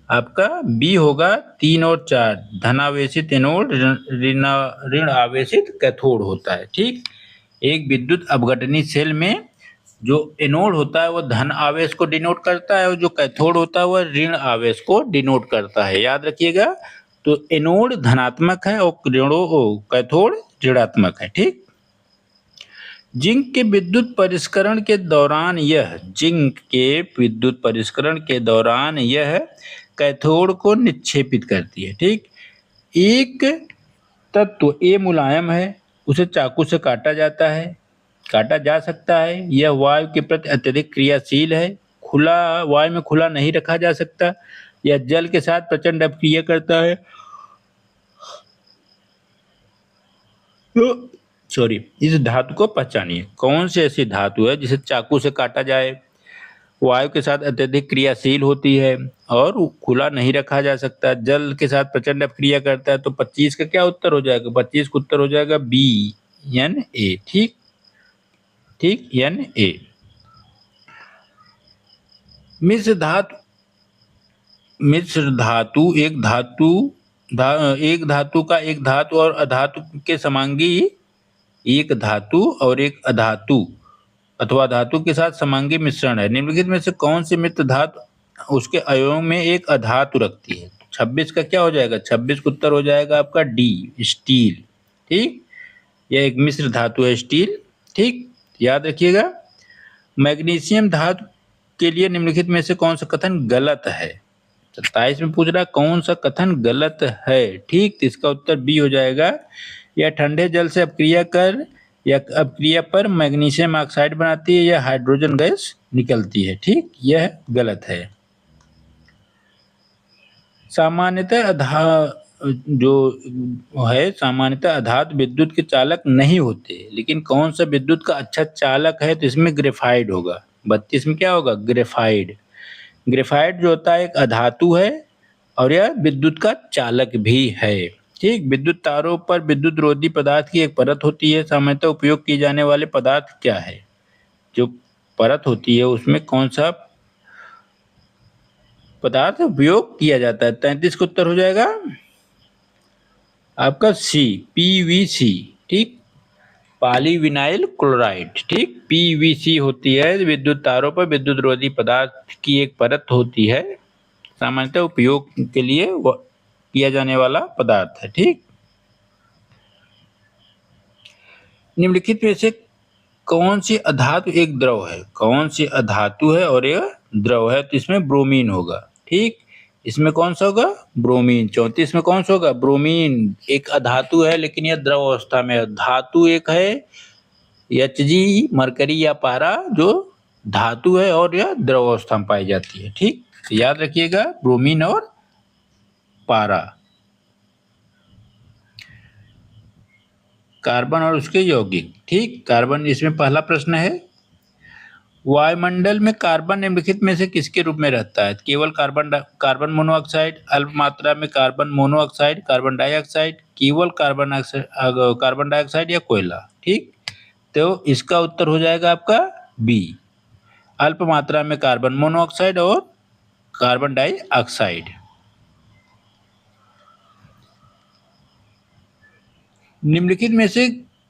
आपका बी होगा, 3 और 4, धनावेशित एनोड, ऋण आवेशित कैथोड होता है। ठीक, एक विद्युत अपघटनी सेल में जो एनोड होता है वो धन आवेश को डिनोट करता है और जो कैथोड होता है वह ऋण आवेश को डिनोट करता है। याद रखिएगा, तो एनोड धनात्मक है और कैथोड ऋणात्मक है। ठीक, जिंक के विद्युत परिष्करण के दौरान यह कैथोड को निक्षेपित करती है। ठीक, एक तत्व ए मुलायम है, उसे चाकू से काटा जा सकता है। यह वायु के प्रति अत्यधिक क्रियाशील है, वायु में खुला नहीं रखा जा सकता। यह जल के साथ प्रचंड अपक्रिया करता है। इस धातु को पहचानिए। कौन सी ऐसी धातु है जिसे चाकू से काटा जाए, वायु के साथ अत्यधिक क्रियाशील होती है और खुला नहीं रखा जा सकता, जल के साथ प्रचंड अपक्रिया करता है? तो 25 का क्या उत्तर हो जाएगा? 25 का उत्तर हो जाएगा बी, Na। ठीक, Na। मिश्र धातु एक धातु का एक धातु और अधातु के समांगी, एक धातु और एक अधातु अथवा धातु के साथ समांगी मिश्रण है। निम्नलिखित में से कौन सी मित्र धातु उसके अवयव में एक अधातु रखती है? 26 का क्या हो जाएगा? 26 का उत्तर हो जाएगा आपका डी, स्टील। ठीक, यह एक मिश्र धातु है, स्टील। ठीक, याद रखिएगा, मैग्नीशियम धातु के लिए निम्नलिखित में से कौन सा कथन गलत है? 27 में पूछ रहा कौन सा कथन गलत है। ठीक, तो इसका उत्तर बी हो जाएगा, यह ठंडे जल से अपक्रिया पर मैग्नीशियम ऑक्साइड बनाती है या हाइड्रोजन गैस निकलती है। ठीक, यह गलत है। सामान्यतः अधातु विद्युत के चालक नहीं होते, लेकिन कौन सा विद्युत का अच्छा चालक है? तो इसमें ग्रेफाइट होगा। 32 में क्या होगा? ग्रेफाइट जो होता है एक अधातु है और यह विद्युत का चालक भी है। ठीक, विद्युत तारों पर विद्युत रोधी पदार्थ की एक परत होती है। सामान्यतः उपयोग किए जाने वाले पदार्थ क्या है? जो परत होती है उसमें कौन सा पदार्थ उपयोग किया जाता है? 33 का उत्तर हो जाएगा आपका सी, पीवीसी। ठीक, पॉलीविनाइल क्लोराइड। ठीक, पीवीसी होती है विद्युत तारों पर विद्युत रोधी पदार्थ की एक परत होती है, सामान्यतः उपयोग के लिए किया जाने वाला पदार्थ है। ठीक, निम्नलिखित में से कौन सी अधातु एक द्रव है? कौन सी अधातु है और यह द्रव है? तो इसमें ब्रोमीन होगा। ठीक, इसमें कौन सा होगा? ब्रोमीन। 34 में कौन सा होगा? ब्रोमीन एक अधातु है लेकिन यह द्रव अवस्था में है। धातु एक है Hg, मरकरी या पारा जो धातु है और यह द्रव अवस्था में पाई जाती है। ठीक, तो याद रखिएगा ब्रोमीन और पारा। कार्बन और उसके यौगिक। ठीक, कार्बन इसमें पहला प्रश्न है, वायुमंडल में कार्बन निम्नलिखित में से किसके रूप में रहता है? केवल कार्बन मोनोऑक्साइड, अल्प मात्रा में कार्बन मोनोऑक्साइड, कार्बन डाइऑक्साइड, केवल कार्बन डाइऑक्साइड या कोयला। ठीक, तो इसका उत्तर हो जाएगा आपका बी, अल्प मात्रा में कार्बन मोनोऑक्साइड और कार्बन डाइऑक्साइड। निम्नलिखित में से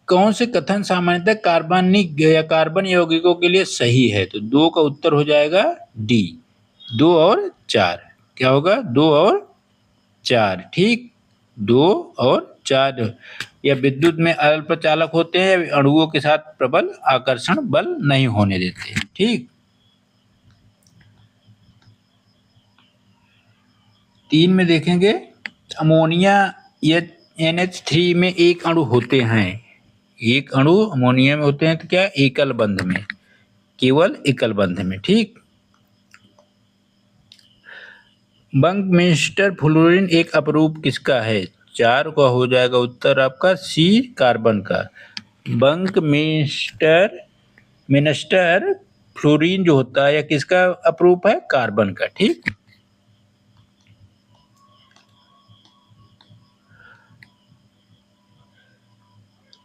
कौन से कथन सामान्यतः कार्बनिक या कार्बन यौगिकों के लिए सही है? तो 2 का उत्तर हो जाएगा डी, 2 और 4। क्या होगा? 2 और 4। ठीक, 2 और 4 या विद्युत में अल्पचालक होते हैं या अणुओं के साथ प्रबल आकर्षण बल नहीं होने देते। ठीक, 3 में देखेंगे, अमोनिया या NH3 में एक अणु होते हैं, एक अणु अमोनिया में होते हैं तो क्या? एकल बंध में, केवल एकल बंध में। ठीक, बंकमिंस्टर फ्लोरीन एक अपरूप किसका है? 4 का हो जाएगा उत्तर आपका सी, कार्बन का। बंकमिंस्टर फ्लोरीन जो होता है या किसका अपरूप है? कार्बन का। ठीक,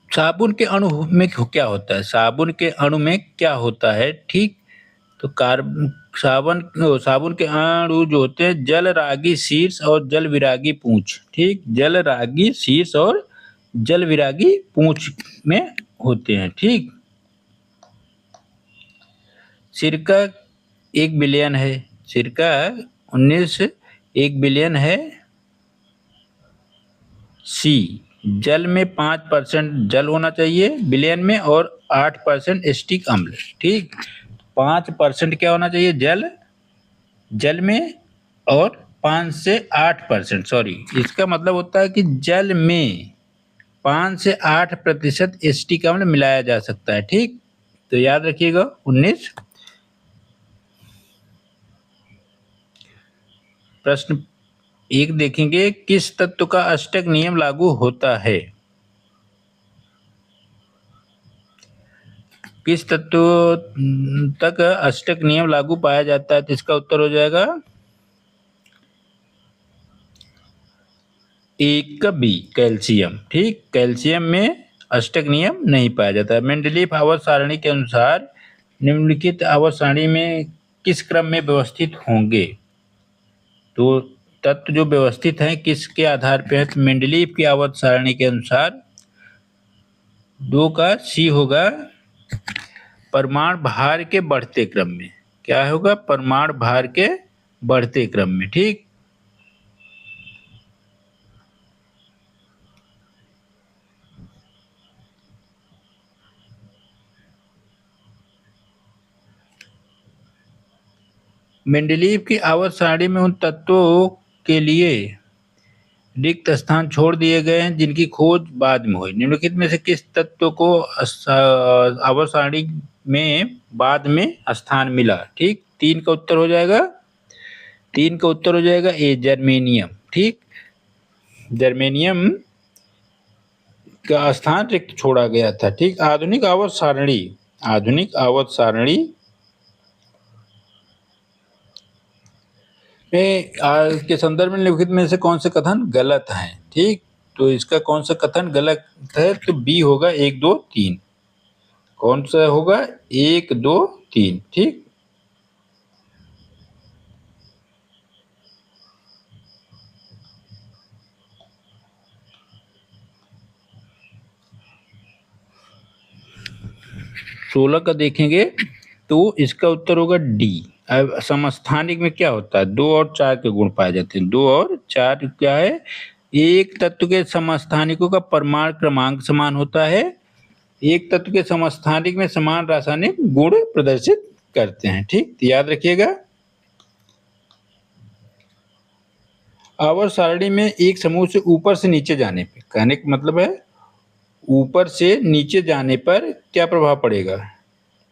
साबुन के अणु में क्या होता है? साबुन के अणु में क्या होता है? ठीक, तो साबुन के अणु जो होते हैं जल रागी शीर्ष और जल विरागी पूंछ। ठीक, जल रागी शीर्ष और जल विरागी पूंछ में होते हैं। ठीक, सिरका 1 बिलियन है, सिरका 19 1 बिलियन है। सी, जल में 5% जल होना चाहिए बिलियन में और 8% एसिटिक अम्ल। ठीक, 5% क्या होना चाहिए? जल में और 5 से 8%, सॉरी, इसका मतलब होता है कि जल में 5 से 8% एसिटिक अम्ल मिलाया जा सकता है। ठीक, तो याद रखिएगा 19। प्रश्न 1 देखेंगे, किस तत्व का अष्टक नियम लागू होता है? किस तत्व तक अष्टक नियम लागू पाया जाता है? तो इसका उत्तर हो जाएगा एक का बी, कैल्शियम। ठीक, कैल्शियम में अष्टक नियम नहीं पाया जाता। मेंडलीफ आवर्त सारणी के अनुसार निम्नलिखित आवर्त सारणी में किस क्रम में व्यवस्थित होंगे? तो तत्व जो व्यवस्थित हैं किसके आधार पर है? तो मेंडलीफ की आवर्त सारणी के अनुसार 2 का सी होगा, परमाणु भार के बढ़ते क्रम में। क्या होगा? परमाणु भार के बढ़ते क्रम में। ठीक, मेंडलीव की आवर्त सारणी में उन तत्वों के लिए रिक्त स्थान छोड़ दिए गए हैं जिनकी खोज बाद में हुई। निम्नलिखित में से किस तत्व को आवर्त सारणी में बाद में स्थान मिला? ठीक, 3 का उत्तर हो जाएगा, 3 का उत्तर हो जाएगा ए, जर्मेनियम। ठीक, जर्मेनियम का स्थान रिक्त छोड़ा गया था। ठीक, आधुनिक आवर्त सारणी में के संदर्भ में निम्नलिखित में से कौन से कथन गलत हैं? ठीक, तो इसका कौन सा कथन गलत है? तो बी होगा 1 2 3। कौन सा होगा? 1 2 3। ठीक, सोलह का देखेंगे तो इसका उत्तर होगा डी। अब समस्थानिक में क्या होता है? 2 और 4 के गुण पाए जाते हैं। 2 और 4 क्या है? एक तत्व के समस्थानिकों का परमाणु क्रमांक समान होता है। एक तत्व के समस्थानिक में समान रासायनिक गुण प्रदर्शित करते हैं। ठीक, तो याद रखिएगा। आवर्त सारणी में एक समूह से ऊपर से नीचे जाने पे, कहने का मतलब है ऊपर से नीचे जाने पर क्या प्रभाव पड़ेगा?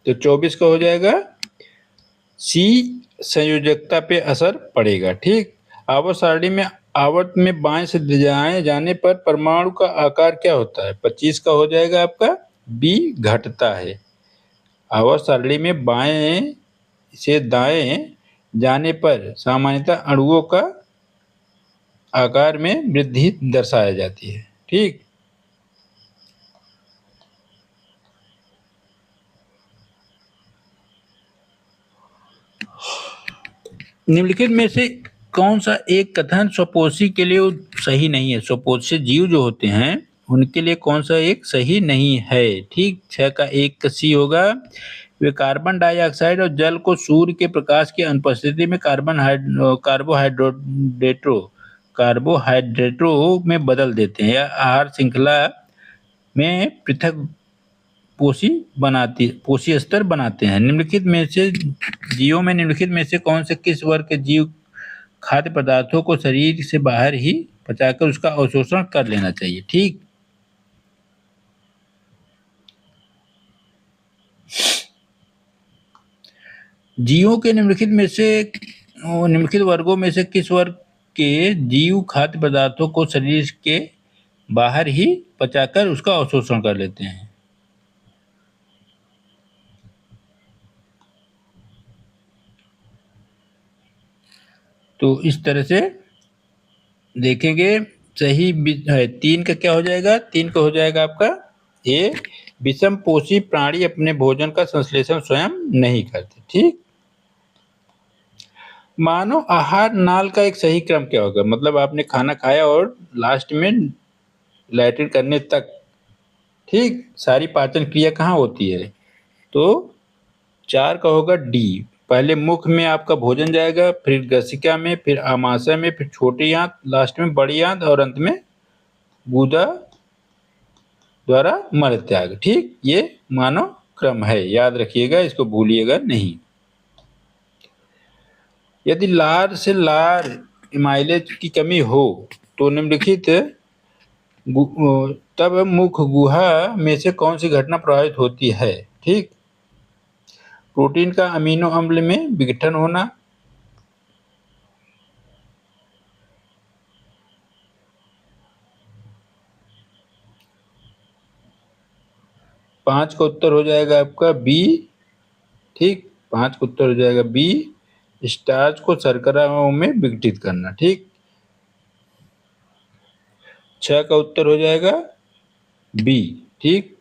तो 24 का हो जाएगा सी, संयोजकता पे असर पड़ेगा। ठीक, आवर्त सारणी में आवर्त में बाएं से दाएं जाने पर परमाणु का आकार क्या होता है? 25 का हो जाएगा आपका बी, घटता है। आवर्त सारणी में बाएं से दाएं जाने पर सामान्यतः अणुओं का आकार में वृद्धि दर्शाई जाती है। ठीक, निम्नलिखित में से कौन सा एक कथन स्वपोषी के लिए सही नहीं है? स्वपोषी जीव जो होते हैं उनके लिए कौन सा एक सही नहीं है? ठीक, 6 का 1 का सी होगा। वे कार्बन डाइऑक्साइड और जल को सूर्य के प्रकाश की अनुपस्थिति में कार्बोहाइड्रेटों में बदल देते हैं या आहार श्रृंखला में पृथक पोषी स्तर बनाते हैं। निम्नलिखित में से कौन से किस वर्ग के जीव खाद्य पदार्थों को शरीर से बाहर ही पचाकर उसका अवशोषण कर लेना चाहिए? ठीक, जीवों के निम्नलिखित वर्गों में से किस वर्ग के जीव खाद्य पदार्थों को शरीर के बाहर ही पचाकर उसका अवशोषण कर लेते हैं? तो इस तरह से देखेंगे सही है। 3 का क्या हो जाएगा? 3 का हो जाएगा आपका ए, विषम पोषी प्राणी अपने भोजन का संश्लेषण स्वयं नहीं करते। ठीक, मानव आहार नाल का एक सही क्रम क्या होगा? मतलब आपने खाना खाया और लास्ट में लैट्रिन करने तक, ठीक, सारी पाचन क्रिया कहाँ होती है? तो 4 का होगा डी। पहले मुख में आपका भोजन जाएगा, फिर गसिका में, फिर आमाशय में, फिर छोटी आंत, लास्ट में बड़ी आंत और अंत में गुदा द्वारा मल त्याग। ठीक, ये मानव क्रम है, याद रखिएगा, इसको भूलिएगा नहीं। यदि लार से लार इमाइलेज की कमी हो तो निम्नलिखित तब मुख गुहा में से कौन सी घटना प्रभावित होती है? ठीक, प्रोटीन का अमीनो अम्ल में विघटन होना, 5 का उत्तर हो जाएगा आपका बी। ठीक, 5 का उत्तर हो जाएगा बी, स्टार्च को शर्कराओं में विघटित करना। ठीक, 6 का उत्तर हो जाएगा बी। ठीक,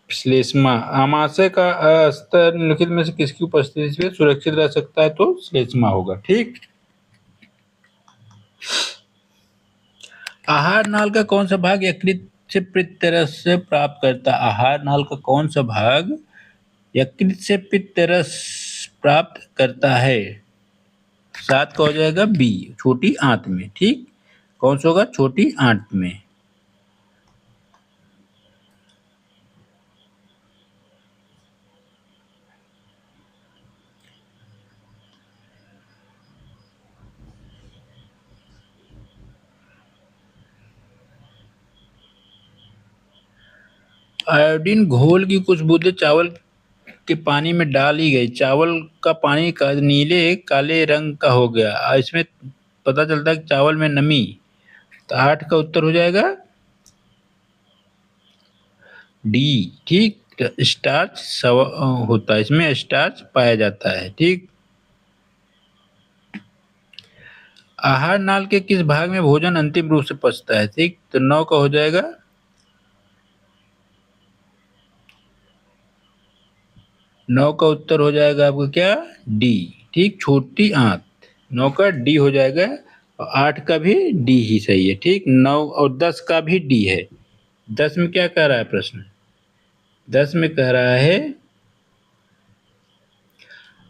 श्लेष्मा, आमाशय का स्तर निम्नलिखित में से किसकी उपस्थिति में सुरक्षित रह सकता है? तो श्लेष्मा होगा। ठीक, आहार नाल का कौन सा भाग यकृत से पित्त रस प्राप्त करता है? आहार नाल का कौन सा भाग यकृत से पित्त रस प्राप्त करता है? 7 का हो जाएगा बी, छोटी आंत में। ठीक, कौन सा होगा? छोटी आंत में। आयोडीन घोल की कुछ बूंदें चावल के पानी में डाली गई, चावल का पानी का नीले काले रंग का हो गया, इसमें पता चलता है कि चावल में नमी। तो 8 का उत्तर हो जाएगा डी। ठीक, स्टार्च होता है, इसमें स्टार्च पाया जाता है। ठीक, आहार नाल के किस भाग में भोजन अंतिम रूप से पचता है? ठीक, तो 9 का हो जाएगा 9 का उत्तर हो जाएगा आपका क्या, डी। ठीक, छोटी आंत। 9 का डी हो जाएगा और 8 का भी डी ही सही है। ठीक, 9 और 10 का भी डी है। 10 में क्या कह रहा है प्रश्न, 10 में कह रहा है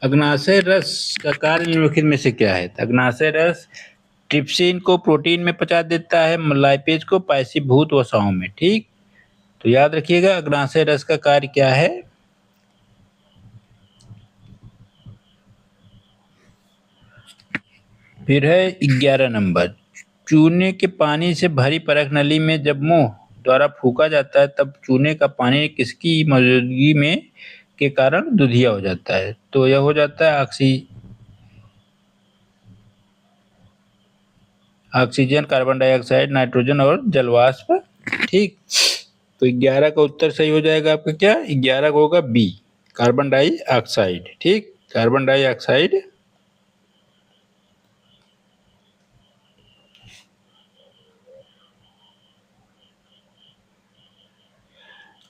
अग्नाशय रस का कार्य निम्नलिखित में से क्या है। अग्नाशय रस ट्रिप्सिन को प्रोटीन में पचा देता है, लाइपेज को पाइसीभूत वसाओं में। ठीक, तो याद रखिएगा अग्नाशय रस का कार्य क्या है। फिर है 11 नंबर, चूने के पानी से भरी परख नली में जब मुंह द्वारा फूका जाता है तब चूने का पानी किसकी मौजूदगी में के कारण दुधिया हो जाता है। तो यह हो जाता है ऑक्सीजन, कार्बन डाइऑक्साइड, नाइट्रोजन और जलवाष्प। ठीक, तो 11 का उत्तर सही हो जाएगा आपका क्या, 11 का होगा बी, कार्बन डाइऑक्साइड। ठीक, कार्बन डाइऑक्साइड।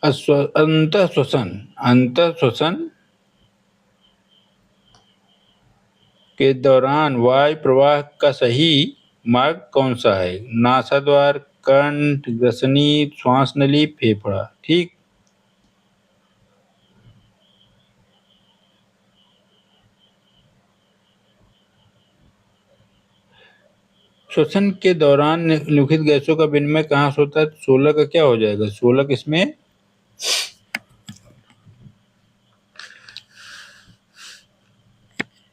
अंतःश्वसन, अंतःश्वसन के दौरान वायु प्रवाह का सही मार्ग कौन सा है। नासाद्वार, कंठ, ग्रसनी, श्वास नली, फेफड़ा। ठीक, श्वसन के दौरान निम्नलिखित गैसों का विनिमय कहाँ से होता है। 16 का क्या हो जाएगा, 16 किसमें,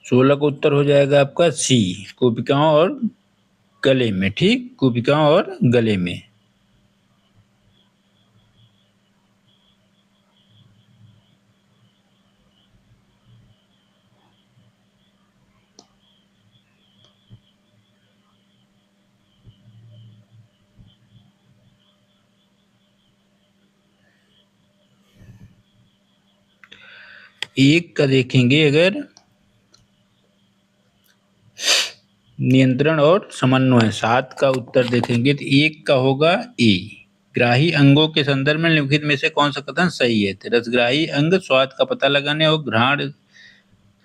16 का उत्तर हो जाएगा आपका सी, कोशिकाओं और गले में। ठीक, कोशिकाओं और गले में। एक का देखेंगे अगर, नियंत्रण और समन्वय, 7 का उत्तर देखेंगे तो एक का होगा ए, ग्राही अंगों के संदर्भ में निम्नलिखित में से कौन सा कथन सही है। तो रसग्राही अंग स्वाद का पता लगाने और घ्राण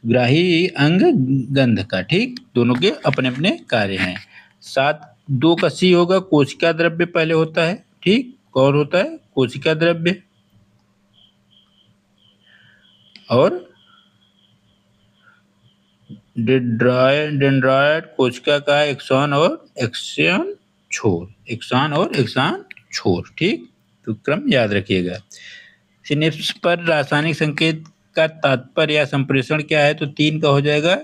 ग्राही अंग गंध का। ठीक, दोनों के अपने अपने कार्य हैं। 7, 2 का सी होगा, कोशिका द्रव्य पहले होता है। ठीक, कौन होता है, कोशिका द्रव्य। और डेंड्राइट कोशिका का एक्सॉन और एक्सन छोर, एक्सॉन और एक्सन छोर। ठीक, तो क्रम याद रखिएगा। सिनेप्स पर रासायनिक संकेत का तात्पर्य या संप्रेषण क्या है। तो 3 का हो जाएगा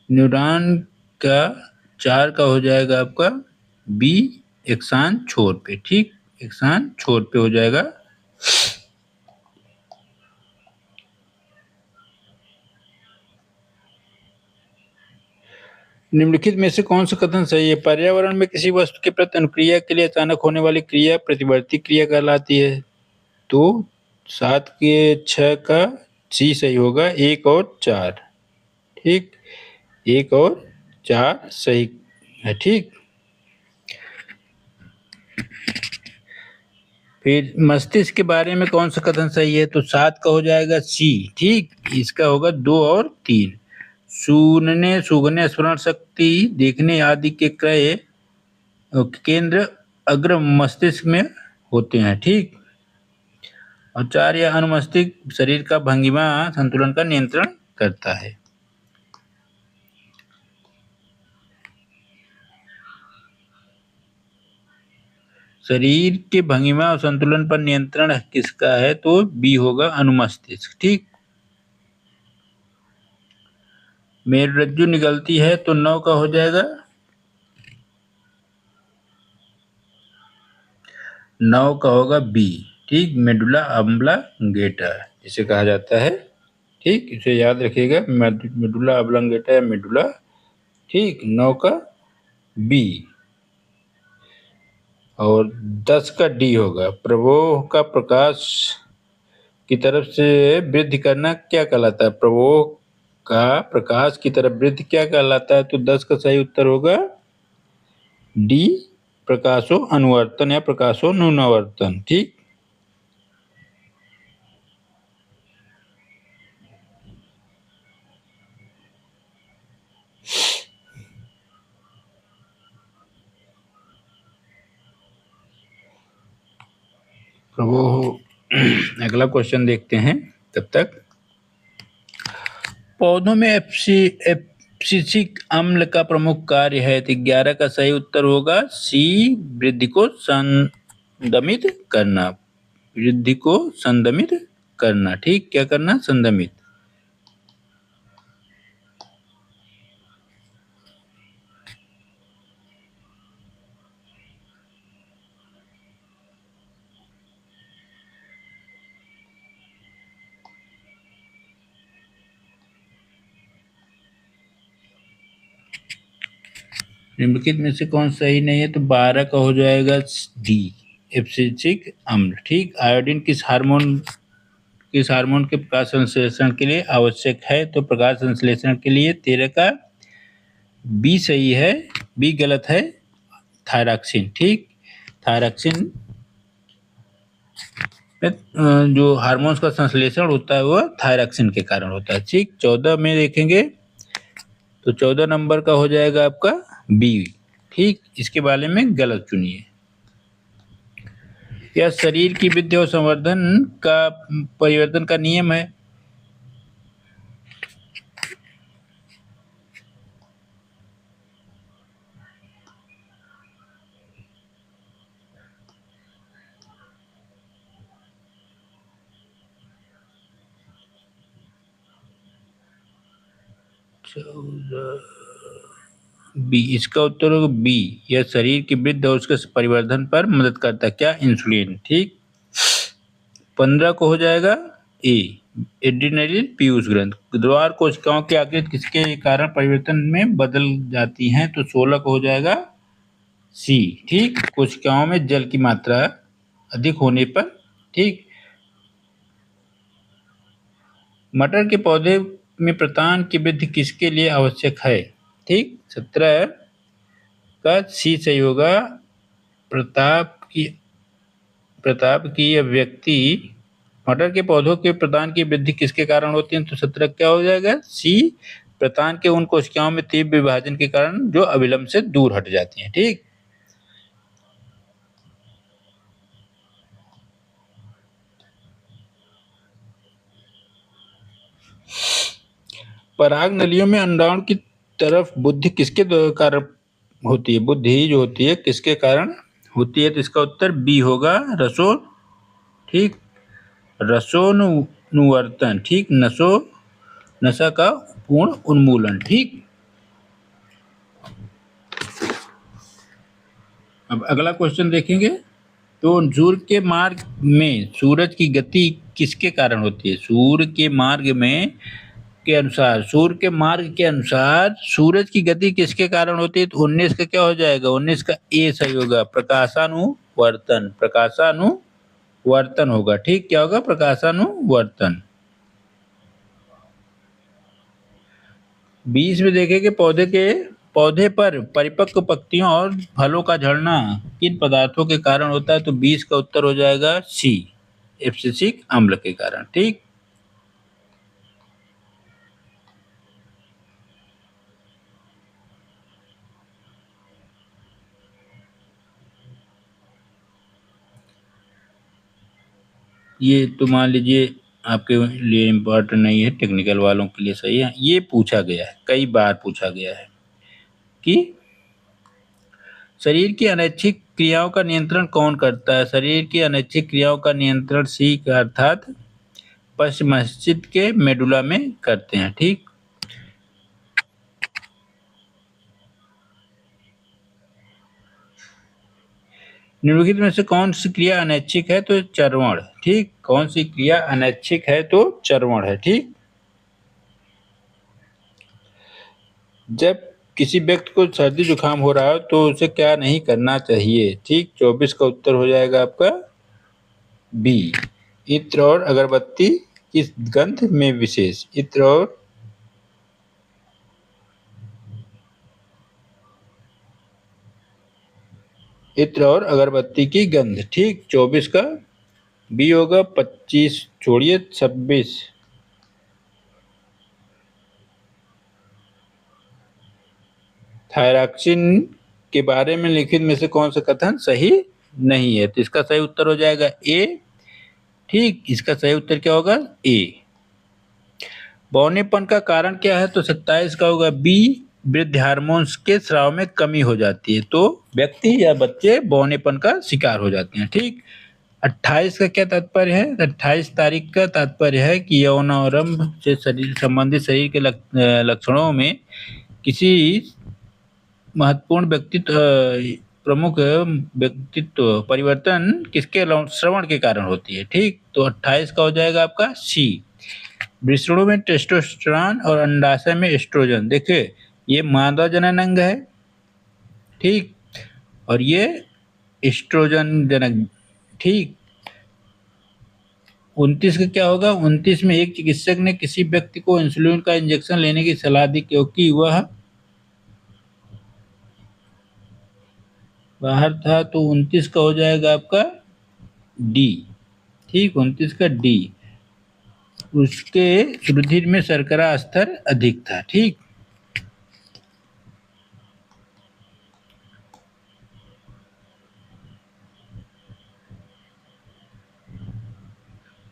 न्यूरॉन का। 4 का हो जाएगा आपका बी, एक्सान छोर पे। ठीक, एक्सान छोर पे हो जाएगा। निम्नलिखित में से कौन सा कथन सही है। पर्यावरण में किसी वस्तु के प्रति अनुक्रिया के लिए अचानक होने वाली क्रिया प्रतिवर्ती क्रिया कहलाती है। तो 7 के 6 का सी सही होगा, 1 और 4। ठीक, 1 और 4 सही है। ठीक, फिर मस्तिष्क के बारे में कौन सा कथन सही है। तो 7 का हो जाएगा सी। ठीक, इसका होगा 2 और 3। सुनने, सूंघने, स्मरण शक्ति, देखने आदि के क्रय केंद्र अग्र मस्तिष्क में होते हैं। ठीक, और 4 या अनुमस्तिष्क शरीर का भंगिमा संतुलन का नियंत्रण करता है। शरीर के भंगिमा और संतुलन पर नियंत्रण किसका है। तो बी होगा, अनुमस्तिष्क। ठीक, मेरुरज्जु निकलती है तो 9 का हो जाएगा, 9 का होगा बी। ठीक, मेडुला ऑब्लांगेटा जिसे कहा जाता है। ठीक, इसे याद रखिएगा, मेडुला ऑब्लांगेटा या मेडुला। ठीक, 9 का बी और 10 का डी होगा, प्रभोह का प्रकाश की तरफ से वृद्धि करना क्या कहलाता है? प्रवाह का प्रकाश की तरफ वृद्धि क्या कहलाता है? तो 10 का सही उत्तर होगा डी, प्रकाशो अनुवर्तन या प्रकाशो न्यूनावर्तन। ठीक, प्रभु अगला क्वेश्चन देखते हैं। तब तक पौधों में एब्सिसिक अम्ल का प्रमुख कार्य है, तो 11 का सही उत्तर होगा सी, वृद्धि को संदमित करना। वृद्धि को संदमित करना। ठीक, क्या करना? संदमित। निम्नलिखित में से कौन सही नहीं है? तो 12 का हो जाएगा डी, एब्सिसिक अम्ल। ठीक, आयोडीन किस हार्मोन के प्रकाश संश्लेषण के लिए आवश्यक है? तो प्रकाश संश्लेषण के लिए 13 का बी सही है, बी गलत है, थायरॉक्सिन। ठीक, थायरॉक्सिन में जो हार्मोन्स का संश्लेषण होता है वह थायरॉक्सिन के कारण होता है। ठीक, 14 में देखेंगे तो 14 नंबर का हो जाएगा आपका बी। ठीक, इसके बारे में गलत चुनिए। यह शरीर की वृद्धि और संवर्धन का परिवर्तन का नियम है। बी, इसका उत्तर होगा बी, यह शरीर की वृद्धि और उसके परिवर्धन पर मदद करता है। क्या? इंसुलिन। ठीक, 15 को हो जाएगा ए, एड्रिनलिन पीयूष ग्रंथ। द्वार कोशिकाओं की आकृति किसके कारण परिवर्तन में बदल जाती हैं? तो 16 को हो जाएगा सी। ठीक, कोशिकाओं में जल की मात्रा अधिक होने पर। ठीक, मटर के पौधे में प्रतान की वृद्धि किसके लिए आवश्यक है? ठीक, 17 का सी सही होगा, प्रताप की अभिव्यक्ति। मटर के पौधों के प्रतान की वृद्धि किसके कारण होती है? तो 17 क्या हो जाएगा? सी, प्रतान के उन कोशिकाओं में तीव्र विभाजन के कारण जो अविलंब से दूर हट जाती हैं। ठीक, पराग नलियों में अंडाणु की तरफ बुद्धि किसके कारण होती है? बुद्धि जो होती है किसके कारण होती है? तो इसका उत्तर बी होगा, रसो। ठीक, रसोनुवर्तन। ठीक, नशा का पूर्ण उन्मूलन। ठीक, अब अगला क्वेश्चन देखेंगे। तो सूर्य के मार्ग में सूरज की गति किसके कारण होती है? सूर्य के मार्ग में के अनुसार, सूर्य के मार्ग के अनुसार सूरज की गति किसके कारण होती है? तो 19 का क्या हो जाएगा? 19 का ए सही होगा, प्रकाशानुवर्तन। प्रकाशानुवर्तन होगा। ठीक, क्या होगा? प्रकाशानुवर्तन। 20 में देखेंगे पौधे पर परिपक्व पत्तियों और फलों का झड़ना किन पदार्थों के कारण होता है? तो 20 का उत्तर हो जाएगा सी, एब्सिसिक अम्ल के कारण। ठीक, ये तो मान लीजिए आपके लिए इम्पोर्टेंट नहीं है, टेक्निकल वालों के लिए सही है। ये पूछा गया है, कई बार पूछा गया है कि शरीर की अनैच्छिक क्रियाओं का नियंत्रण कौन करता है? शरीर की अनैच्छिक क्रियाओं का नियंत्रण सी अर्थात पश्चिम मस्तिष्क के मेडुला में करते हैं। ठीक, निम्नलिखित में से कौन सी क्रिया अनैच्छिक है? तो चर्वण। ठीक, कौन सी क्रिया अनैच्छिक है? तो चर्वण है। ठीक, जब किसी व्यक्ति को सर्दी जुकाम हो रहा है तो उसे क्या नहीं करना चाहिए? ठीक, 24 का उत्तर हो जाएगा आपका बी, इत्र और अगरबत्ती किस गंध में विशेष? इत्र और अगरबत्ती की गंध। ठीक, 24 का बी होगा। 25 छोड़िए, 26। थायरॉक्सिन के बारे में लिखित में से कौन सा कथन सही नहीं है? तो इसका सही उत्तर हो जाएगा ए। ठीक, इसका सही उत्तर क्या होगा? ए। बौनेपन का कारण क्या है? तो 27 का होगा बी। वृद्ध हार्मोन्स के स्राव में कमी हो जाती है, तो व्यक्ति या बच्चे बौनेपन का शिकार हो जाते हैं। ठीक, 28 का क्या तात्पर्य है? 28 तारीख का तात्पर्य है कि यौनारंभ से शरीर संबंधित शरीर के लक्षणों में किसी महत्वपूर्ण प्रमुख व्यक्तित्व परिवर्तन किसके श्रवण के कारण होती है? ठीक, तो 28 का हो जाएगा आपका सी। वृषणों में टेस्टोस्टेरोन और अंडाशय में एस्ट्रोजन। देखिए, ये मादा जनन अंग है, ठीक, और ये एस्ट्रोजन जनक। ठीक, 29 का क्या होगा? 29 में एक चिकित्सक ने किसी व्यक्ति को इंसुलिन का इंजेक्शन लेने की सलाह दी क्योंकि वह बाहर था, तो 29 का हो जाएगा आपका डी। ठीक, 29 का डी। उसके रुधिर में शर्करा स्तर अधिक था। ठीक,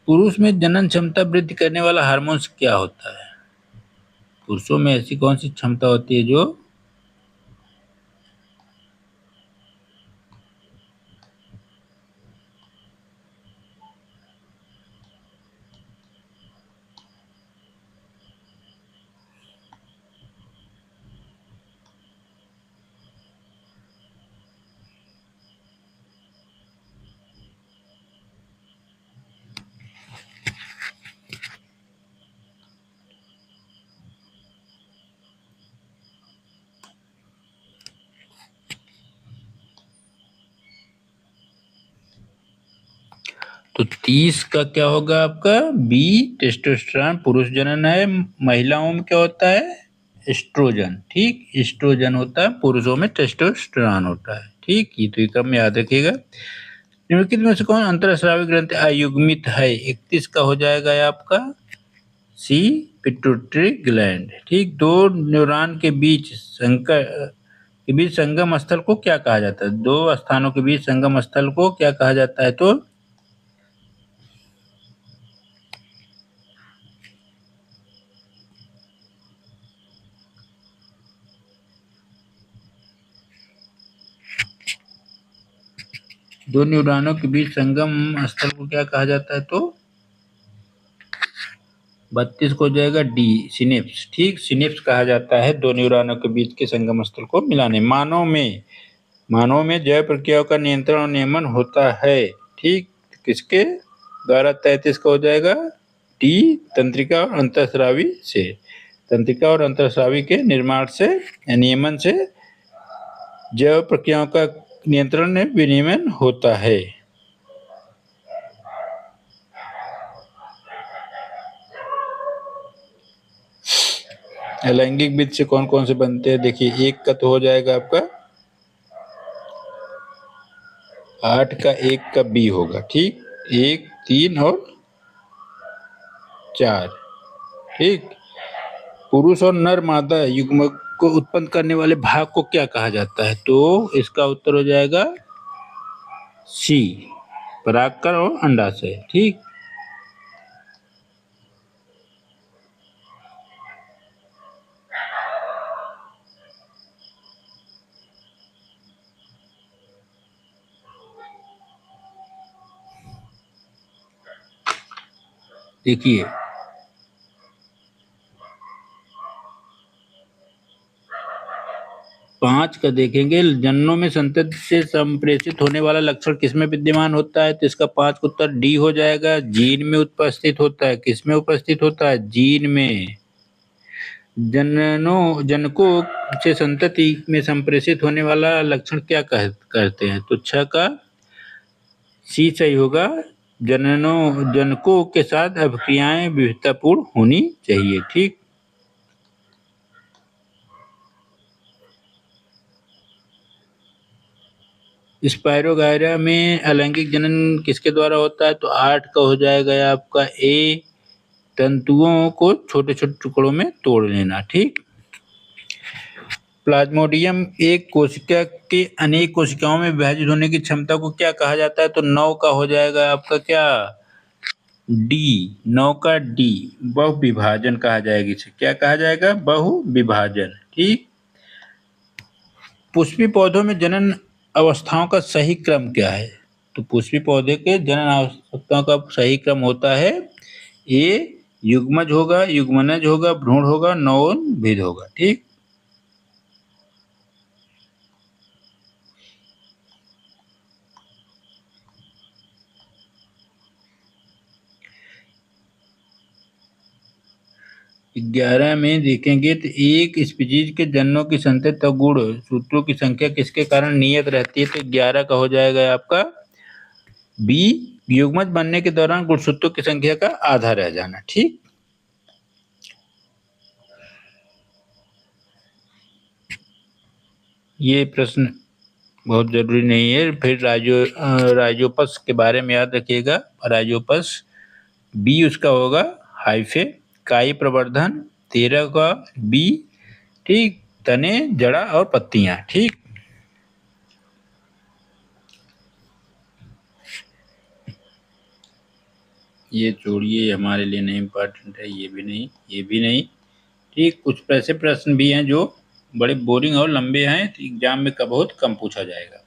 पुरुष में जनन क्षमता वृद्धि करने वाला हार्मोन्स क्या होता है? पुरुषों में ऐसी कौन सी क्षमता होती है जो तो 30 का क्या होगा आपका? बी, टेस्टोस्टेरोन पुरुष जनन है। महिलाओं में क्या होता है? एस्ट्रोजन। ठीक, एस्ट्रोजन होता है, पुरुषों में टेस्टोस्टेरोन होता है। ठीक, ये तो क्रम याद रखिएगा। निम्नलिखित में से कौन अंतःस्रावी ग्रंथि अयुग्मित है? 31 का हो जाएगा आपका सी, पिट्यूटरी ग्लैंड। ठीक, दो न्यूरॉन के बीच संगम स्थल को क्या कहा जाता है? दो स्थानों के बीच संगम स्थल को क्या कहा जाता है? तो दो न्यूरॉनों के बीच संगम स्थल को क्या कहा जाता है? तो 32 को हो जाएगा डी, सिनेप्स। ठीक, सिनेप्स कहा जाता है दो न्यूरॉनों के बीच के संगम स्थल को मिलाने। मानव में जैव प्रक्रियाओं का नियंत्रण और नियमन होता है। ठीक, किसके द्वारा? 33 का हो जाएगा डी, तंत्रिका और अंतःस्रावी से। तंत्रिका और अंतःस्रावी के निर्माण से या नियमन से जैव प्रक्रियाओं का नियंत्रण विनियमन होता है। अलैंगिक बीज से कौन कौन से बनते हैं? देखिए, 1 का तो हो जाएगा आपका 8 का 1 का बी होगा। ठीक, 1, 3 और 4। ठीक, पुरुष और नर मादा युग्मक को उत्पन्न करने वाले भाग को क्या कहा जाता है? तो इसका उत्तर हो जाएगा सी, परागकण और अंडाशय। ठीक, देखिए, पांच का देखेंगे, जननों में संतति से संप्रेषित होने वाला लक्षण किसमें विद्यमान होता है? तो इसका 5 का उत्तर डी हो जाएगा, जीन में उपस्थित होता है। किसमें उपस्थित होता है? जीन में। जनकों से संतति में संप्रेषित होने वाला लक्षण क्या करते हैं? तो 6 का सी सही होगा, जनकों के साथ अभिक्रियाएं विविधतापूर्ण होनी चाहिए। ठीक, स्पायरोगायरा में अलैंगिक जनन किसके द्वारा होता है? तो 8 का हो जाएगा आपका ए, तंतुओं को छोटे छोटे टुकड़ों में तोड़ लेना। ठीक, प्लाज्मोडियम एक कोशिका के अनेक कोशिकाओं में विभाजित होने की क्षमता को क्या कहा जाता है? तो 9 का हो जाएगा आपका क्या? डी, 9 का डी, बहुविभाजन कहा जाएगा। इसे क्या कहा जाएगा? बहुविभाजन। ठीक, पुष्पी पौधों में जनन अवस्थाओं का सही क्रम क्या है? तो पुष्पी पौधे के जनन अवस्थाओं का सही क्रम होता है ए युग्मज होगा, युग्मनज होगा, भ्रूण होगा, नवोन्भेद होगा। ठीक, ग्यारह में देखेंगे तो एक स्पीशीज के जननों की संतत गुण सूत्रों की संख्या किसके कारण नियत रहती है? तो 11 का हो जाएगा आपका बी, युग्मज बनने के दौरान गुणसूत्रों की संख्या का आधा रह जाना। ठीक, ये प्रश्न बहुत जरूरी नहीं है। फिर राइजोपस के बारे में याद रखिएगा। राइजोपस बी उसका होगा हाइफे, काई प्रवर्धन 13 का बी। ठीक, तने, जड़ा और पत्तियां। ठीक, ये छोड़िए, हमारे लिए नहीं इम्पोर्टेंट है। ये भी नहीं, ये भी नहीं। ठीक, कुछ ऐसे प्रश्न भी हैं जो बड़े बोरिंग और लंबे हैं, तो एग्जाम में बहुत कम पूछा जाएगा।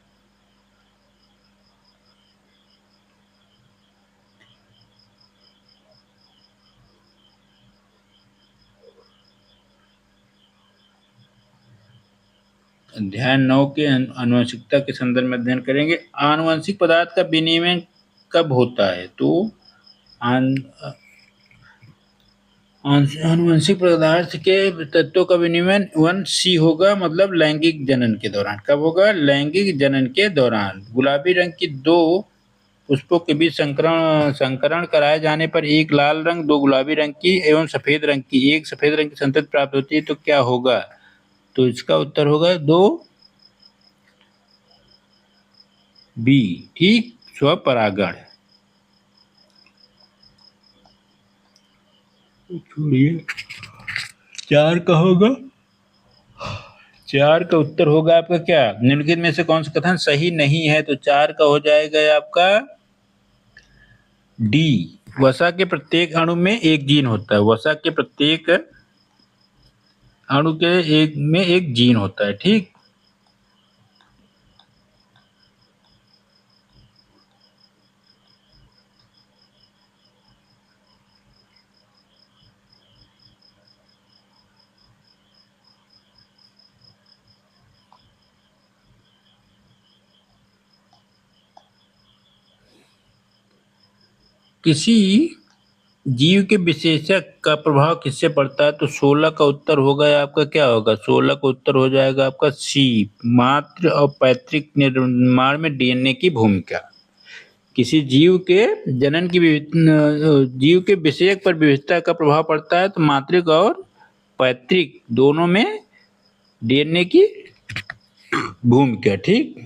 अध्याय 9 के आनुवंशिकता के संदर्भ में अध्ययन करेंगे। आनुवंशिक पदार्थ का विनिमय कब होता है? तो आनुवंशिक पदार्थ के तत्वों का विनिमय 1C होगा, मतलब लैंगिक जनन के दौरान। कब होगा? लैंगिक जनन के दौरान। गुलाबी रंग की दो पुष्पों के बीच संकरण कराए जाने पर एक लाल रंग, दो गुलाबी रंग की एवं सफेद रंग की, एक सफेद रंग की संतति प्राप्त होती है। तो क्या होगा? तो इसका उत्तर होगा 2 बी। ठीक, स्वपरागण। छोड़िए, 4 का होगा, 4 का उत्तर होगा आपका क्या? निम्नलिखित में से कौन सा कथन सही नहीं है? तो 4 का हो जाएगा आपका डी, वसा के प्रत्येक अणु में एक जीन होता है। वसा के प्रत्येक अणु के एक में एक जीन होता है। ठीक, किसी जीव के विशेषक का प्रभाव किससे पड़ता है? तो 16 का उत्तर होगा आपका क्या होगा? 16 का उत्तर हो जाएगा आपका सी, मातृ और पैतृक निर्माण में डीएनए की भूमिका। किसी जीव के जनन की जीव के विषयक पर विविधता का प्रभाव पड़ता है तो मातृक और पैतृक दोनों में डीएनए की भूमिका। ठीक,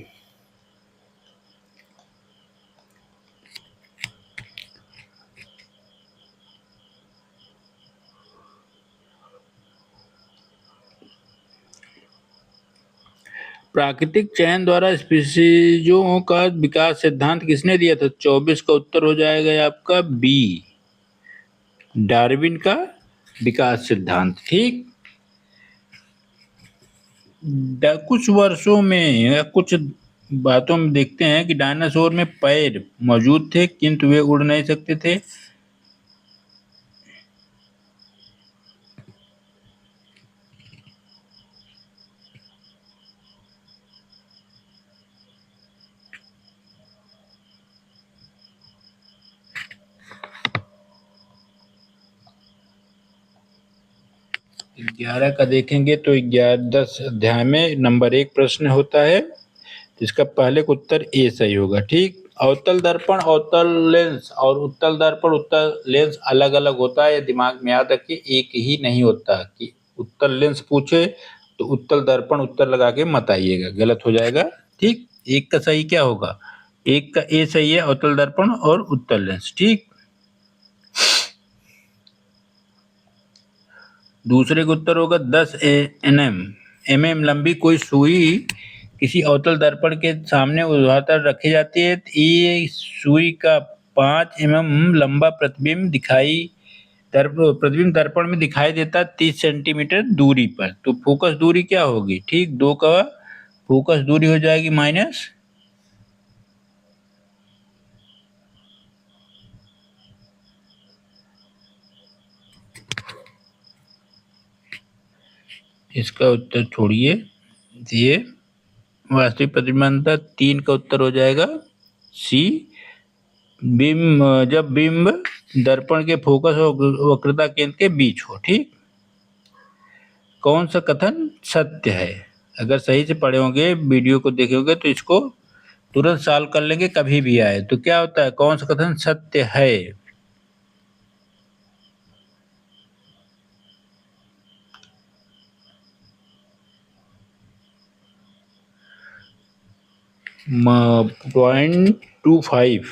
प्राकृतिक चयन द्वारा स्पीशीजों का विकास सिद्धांत किसने दिया था? 24 का उत्तर हो जाएगा आपका बी, डार्विन का विकास सिद्धांत। ठीक, कुछ वर्षों में या कुछ बातों में देखते हैं कि डायनासोर में पैर मौजूद थे किंतु वे उड़ नहीं सकते थे। ग्यारह का देखेंगे तो 10 अध्याय में नंबर 1 प्रश्न होता है, जिसका पहले का उत्तर ए सही होगा। ठीक, अवतल दर्पण अवतल लेंस और उत्तल दर्पण उत्तल लेंस अलग अलग होता है, ये दिमाग में याद रखिए, एक ही नहीं होता कि उत्तल लेंस पूछे तो उत्तल दर्पण उत्तर लगा के मत आइएगा, गलत हो जाएगा। ठीक, एक का सही क्या होगा, एक का ए सही है, अवतल दर्पण और उत्तल लेंस। ठीक, दूसरे का उत्तर होगा 10 mm लंबी कोई सुई किसी अवतल दर्पण के सामने ऊर्ध्वाधर रखी जाती है, ये सुई का 5 mm लंबा प्रतिबिंब दर्पण में दिखाई देता है 30 सेंटीमीटर दूरी पर। तो फोकस दूरी क्या होगी, ठीक, 2 का फोकस दूरी हो जाएगी माइनस इसका उत्तर छोड़िए, ये वास्तविक प्रतिबिंब 3 का उत्तर हो जाएगा सी। जब बिंब दर्पण के फोकस और वक्रता केंद्र के बीच हो। ठीक, कौन सा कथन सत्य है, अगर सही से पढ़े होंगे वीडियो को देखे होंगे तो इसको तुरंत सॉल्व कर लेंगे कभी भी आए तो। क्या होता है, कौन सा कथन सत्य है, .25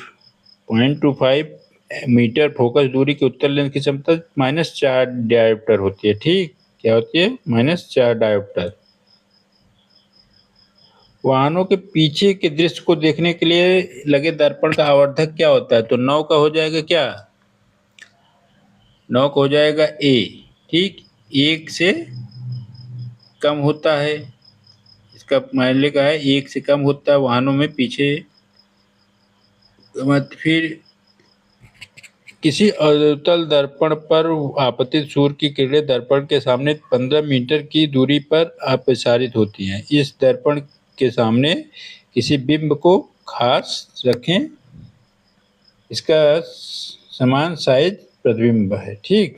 मीटर फोकस दूरी के उत्तर लेंस की क्षमता -4 डायोप्टर होती है। ठीक, क्या होती है, -4 डायोप्टर। वाहनों के पीछे के दृश्य को देखने के लिए लगे दर्पण का आवर्धक क्या होता है, तो 9 का हो जाएगा क्या, 9 का हो जाएगा ए। ठीक, 1 से कम होता है, इसका मूल्य का है 1 से कम होता है वाहनों में पीछे। मत फिर किसी अवतल दर्पण पर आपतित सूर्य की किरणें दर्पण के सामने 15 मीटर की दूरी पर अपसारित होती हैं। इस दर्पण के सामने किसी बिंब को खास रखें, इसका समान साइज प्रतिबिंब है। ठीक,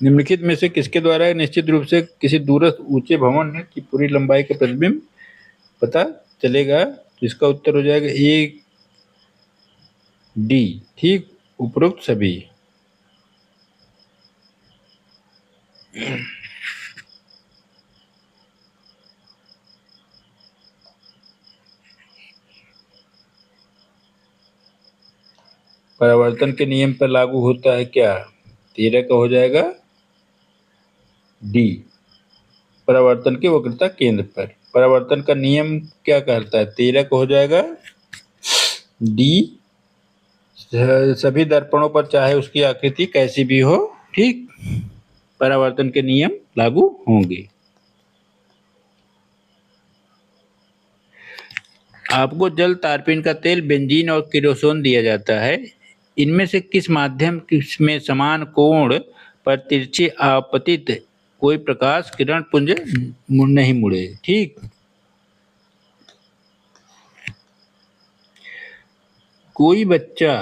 निम्नलिखित में से किसके द्वारा निश्चित रूप से किसी दूरस्थ ऊंचे भवन की पूरी लंबाई का प्रतिबिंब पता चलेगा, तो इसका उत्तर हो जाएगा ए डी। ठीक, उपरोक्त सभी। परावर्तन के नियम पर लागू होता है क्या, 13 का हो जाएगा डी, परावर्तन की वक्रता केंद्र पर। परावर्तन का नियम क्या कहता है, 13 का हो जाएगा डी, सभी दर्पणों पर चाहे उसकी आकृति कैसी भी हो, ठीक, परावर्तन के नियम लागू होंगे। आपको जल, तारपीन का तेल, बेंजीन और किरोसिन दिया जाता है, इनमें से किस माध्यम में समान कोण पर तिरछी आपतित कोई प्रकाश किरण पुंज नहीं मुड़े। ठीक, कोई बच्चा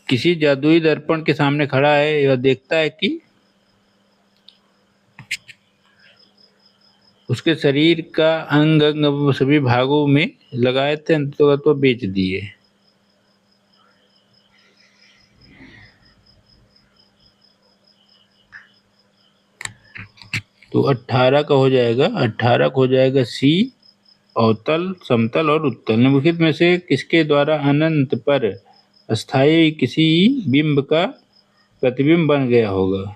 किसी जादुई दर्पण के सामने खड़ा है, यह देखता है कि उसके शरीर का अंग अंग सभी भागों में लगाए थे, अंततः तो बेच दिए। तो 18 का हो जाएगा, 18 का हो जाएगा सी, अवतल, समतल और उत्तल। निम्नलिखित में से किसके द्वारा अनंत पर अस्थायी किसी बिंब का प्रतिबिंब बन गया होगा,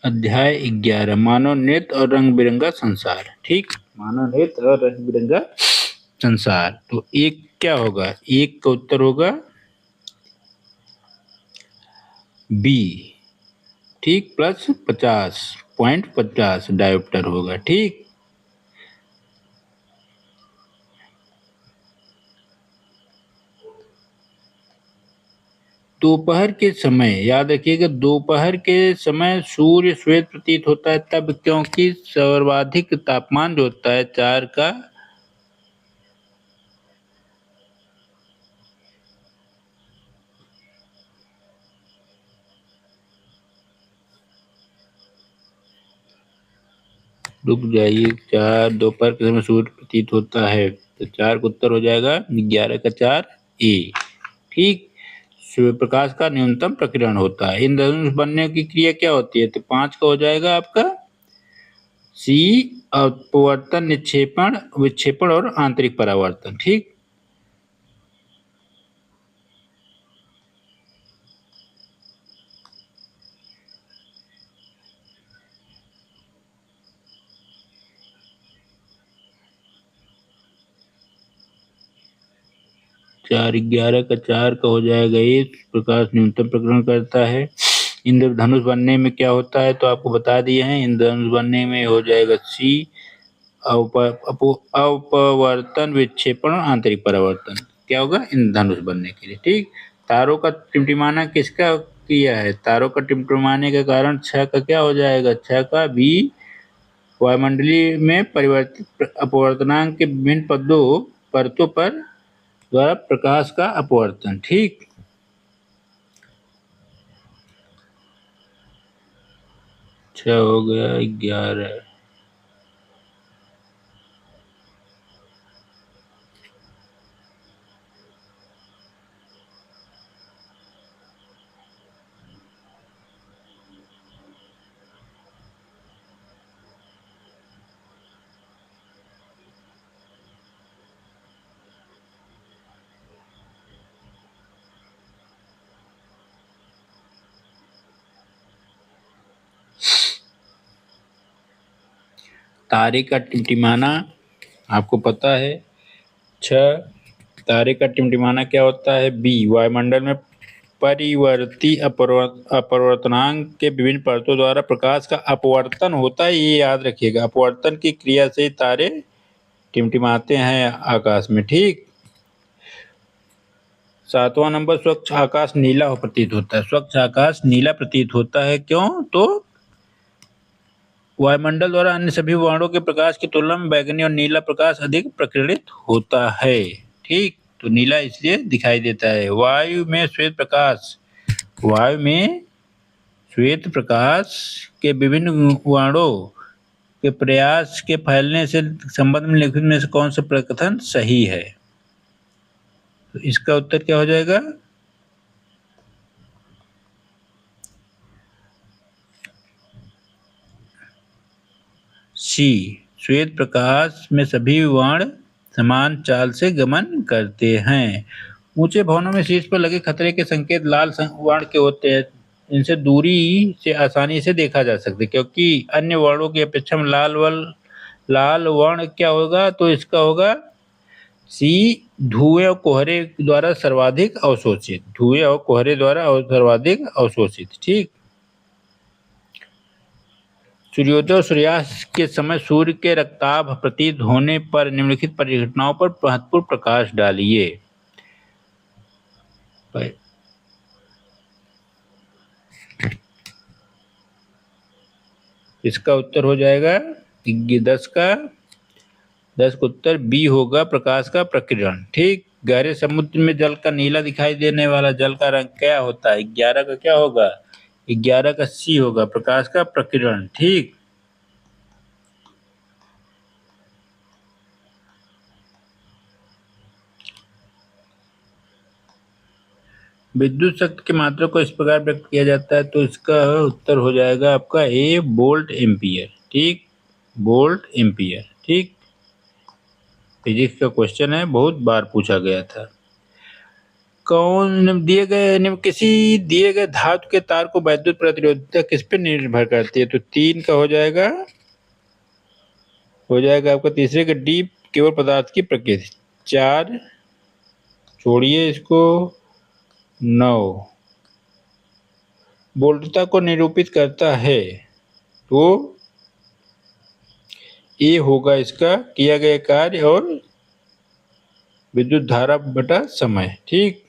अध्याय 11 मानव नृत्य और रंग बिरंगा संसार। ठीक, मानव नृत्य और रंग बिरंगा संसार। तो एक क्या होगा, एक का उत्तर होगा बी। ठीक, प्लस 50.50 डायोप्टर होगा। ठीक, दोपहर के समय, याद रखिएगा, दोपहर के समय सूर्य श्वेत प्रतीत होता है तब, क्योंकि सर्वाधिक तापमान जो होता है 4 का रुक जाइए, 4 दोपहर के समय सूर्य प्रतीत होता है, तो 4 का उत्तर हो जाएगा 11 का 4 ए। ठीक। सूर्य प्रकाश का न्यूनतम प्रकीर्णन होता है। इंद्रधनुष बनने की क्रिया क्या होती है, तो 5 का हो जाएगा आपका सी, अपवर्तन, निक्षेपण, विक्षेपण और आंतरिक परावर्तन। ठीक। चार, 11 का 4 का हो जाएगा ये, प्रकाश न्यूनतम प्रकीर्णन करता है। इंद्रधनुष बनने में क्या होता है, तो आपको बता दिए हैं। इंद्रधनुष बनने में हो जाएगा सी, अपवर्तन, विक्षेपण और आंतरिक परावर्तन। क्या होगा इंद्रधनुष बनने के लिए। ठीक। तारों का टिमटिमाना किसका किया है, तारों का टिमटिमाने के कारण 6 का क्या हो जाएगा, 6 का बी, वायुमंडलीय में परिवर्तित अपवर्तनांक के विभिन्न परतों पर द्वारा प्रकाश का अपवर्तन। ठीक। छह हो गया, 11। तारे का टिमटिमाना आपको पता है। 6, तारे का टिमटिमाना क्या होता है, बी, वायुमंडल में परिवर्ती अपवर्तनांक के विभिन्न परतों द्वारा प्रकाश का अपवर्तन होता है। ये याद रखिएगा, अपवर्तन की क्रिया से तारे टिमटिमाते हैं आकाश में। ठीक। 7वां नंबर, स्वच्छ आकाश नीला प्रतीत होता है। स्वच्छ आकाश नीला प्रतीत होता है, क्यों, तो वायुमंडल द्वारा अन्य सभी वर्णों के प्रकाश की तुलना में बैंगनी और नीला प्रकाश अधिक प्रकीर्णित होता है। ठीक। तो नीला इसलिए दिखाई देता है। वायु में श्वेत प्रकाश, वायु में श्वेत प्रकाश के विभिन्न वर्णों के प्रयास के फैलने से संबंध में लिखित में से कौन सा प्रकथन सही है, तो इसका उत्तर क्या हो जाएगा, सी, श्वेत प्रकाश में सभी वर्ण समान चाल से गमन करते हैं। ऊंचे भवनों में शीर्ष पर लगे खतरे के संकेत लाल वर्ण के होते हैं। इनसे दूरी से आसानी से देखा जा सकता है, क्योंकि अन्य वर्णों की अपेक्षा में लाल वर्ण क्या होगा, तो इसका होगा सी, धुएं और कोहरे द्वारा सर्वाधिक अवशोषित, धुएं और कोहरे द्वारा सर्वाधिक अवशोषित। ठीक। सूर्योदय और सूर्यास्त के समय सूर्य के रक्ताभ प्रतीत होने पर निम्नलिखित परिघटनाओं पर महत्वपूर्ण प्रकाश डालिए। इसका उत्तर हो जाएगा 10 का उत्तर बी होगा, प्रकाश का प्रकीर्णन। ठीक। गहरे समुद्र में जल का नीला दिखाई देने वाला जल का रंग क्या होता है, 11 का क्या होगा, 11 का सी होगा, प्रकाश का प्रकीर्णन। ठीक। विद्युत शक्ति की मात्रा को इस प्रकार व्यक्त किया जाता है, तो इसका उत्तर हो जाएगा आपका ए, वोल्ट एम्पियर। ठीक। Volt ampere. ठीक। फिजिक्स का क्वेश्चन है, बहुत बार पूछा गया था। किसी दिए गए धातु के तार को वैद्युत प्रतिरोधकता किस पे निर्भर करती है, तो 3 का हो जाएगा आपका तीसरे का डी, केवल पदार्थ की प्रकृति। 4 छोड़िए इसको, 9 वोल्टता को निरूपित करता है, तो ए होगा इसका किया गया कार्य और विद्युत धारा बटा समय। ठीक।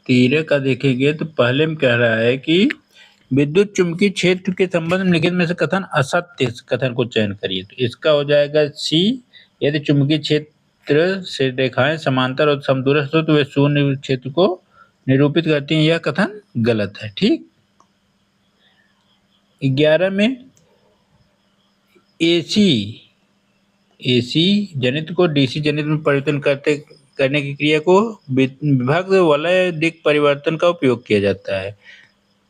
13 का देखेंगे तो पहले में कह रहा है कि विद्युत चुम्बकीय क्षेत्र के संबंध में लिखित में से कथन असत्य कथन को चयन करिए। तो इसका हो जाएगा सी, यदि चुम्बकीय क्षेत्र से रेखाएं समांतर और समदूरस्थ हो तो वे शून्य क्षेत्र को निरूपित करती हैं। यह कथन गलत है। ठीक। 11 में एसी जनित्र को डीसी जनित्र में परिवर्तन करने की क्रिया को विभक्त वलय दिक् परिवर्तन का उपयोग किया जाता है।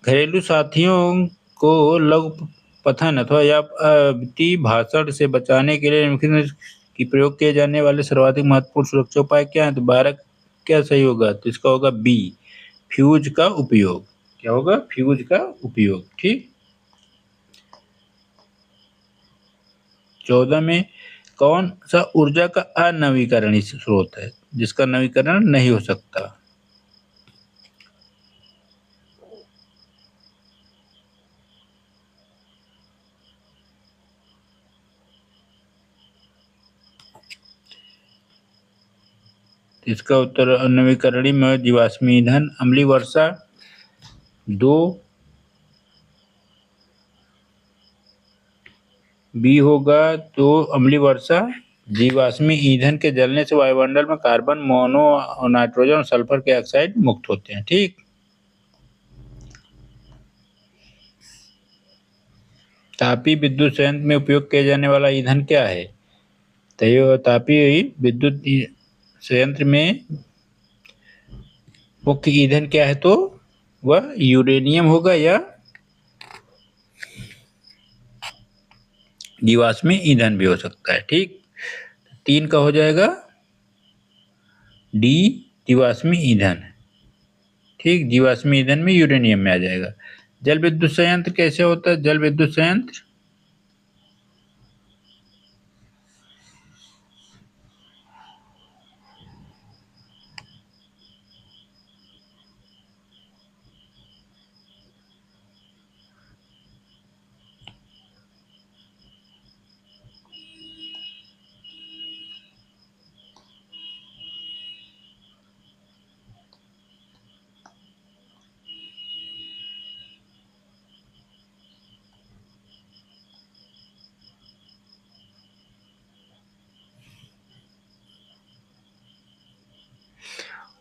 घरेलू साथियों को लघु पठन अथवा यावती भाषण से बचाने के लिए निम्नलिखित की प्रयोग किए जाने वाले सर्वाधिक महत्वपूर्ण सुरक्षा उपाय क्या है? तो 12 क्या सही होगा? तो इसका होगा बी, फ्यूज का उपयोग। क्या होगा? फ्यूज का उपयोग। ठीक। 14 में कौन सा ऊर्जा का अनवीकरणीय स्रोत है जिसका नवीकरण नहीं हो सकता? इसका उत्तर अनवीकरणीय में जीवाश्म ईंधन, अम्लीय वर्षा। 2 बी होगा। तो अम्लीय वर्षा, जीवाश्मी ईंधन के जलने से वायुमंडल में कार्बन मोनो, नाइट्रोजन और सल्फर के ऑक्साइड मुक्त होते हैं। ठीक। तापीय विद्युत संयंत्र में उपयोग किया जाने वाला ईंधन क्या है? तो तापीय विद्युत संयंत्र में मुख्य ईंधन क्या है? तो वह यूरेनियम होगा या जीवाश्मी ईंधन भी हो सकता है। ठीक। 3 का हो जाएगा डी, जीवाश्मी ईंधन। ठीक। जीवाश्मी ईंधन में यूरेनियम में आ जाएगा। जल विद्युत संयंत्र कैसे होता है? जल विद्युत संयंत्र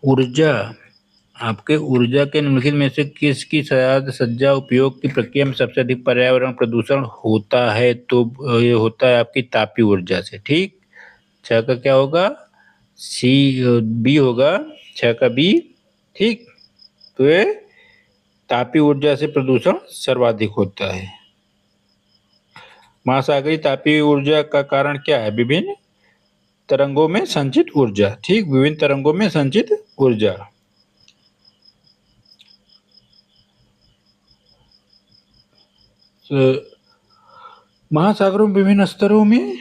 ऊर्जा, आपके ऊर्जा के निम्नलिखित में से किसकी साज सज्जा उपयोग की प्रक्रिया में सबसे अधिक पर्यावरण प्रदूषण होता है? तो ये होता है आपकी तापीय ऊर्जा से। ठीक। 6 का क्या होगा? सी, बी होगा। 6 का बी। ठीक। तो ये तापीय ऊर्जा से प्रदूषण सर्वाधिक होता है। महासागरीय तापीय ऊर्जा का कारण क्या है? विभिन्न तरंगों में संचित ऊर्जा। ठीक। विभिन्न तरंगों में संचित ऊर्जा। महासागरों में विभिन्न स्तरों में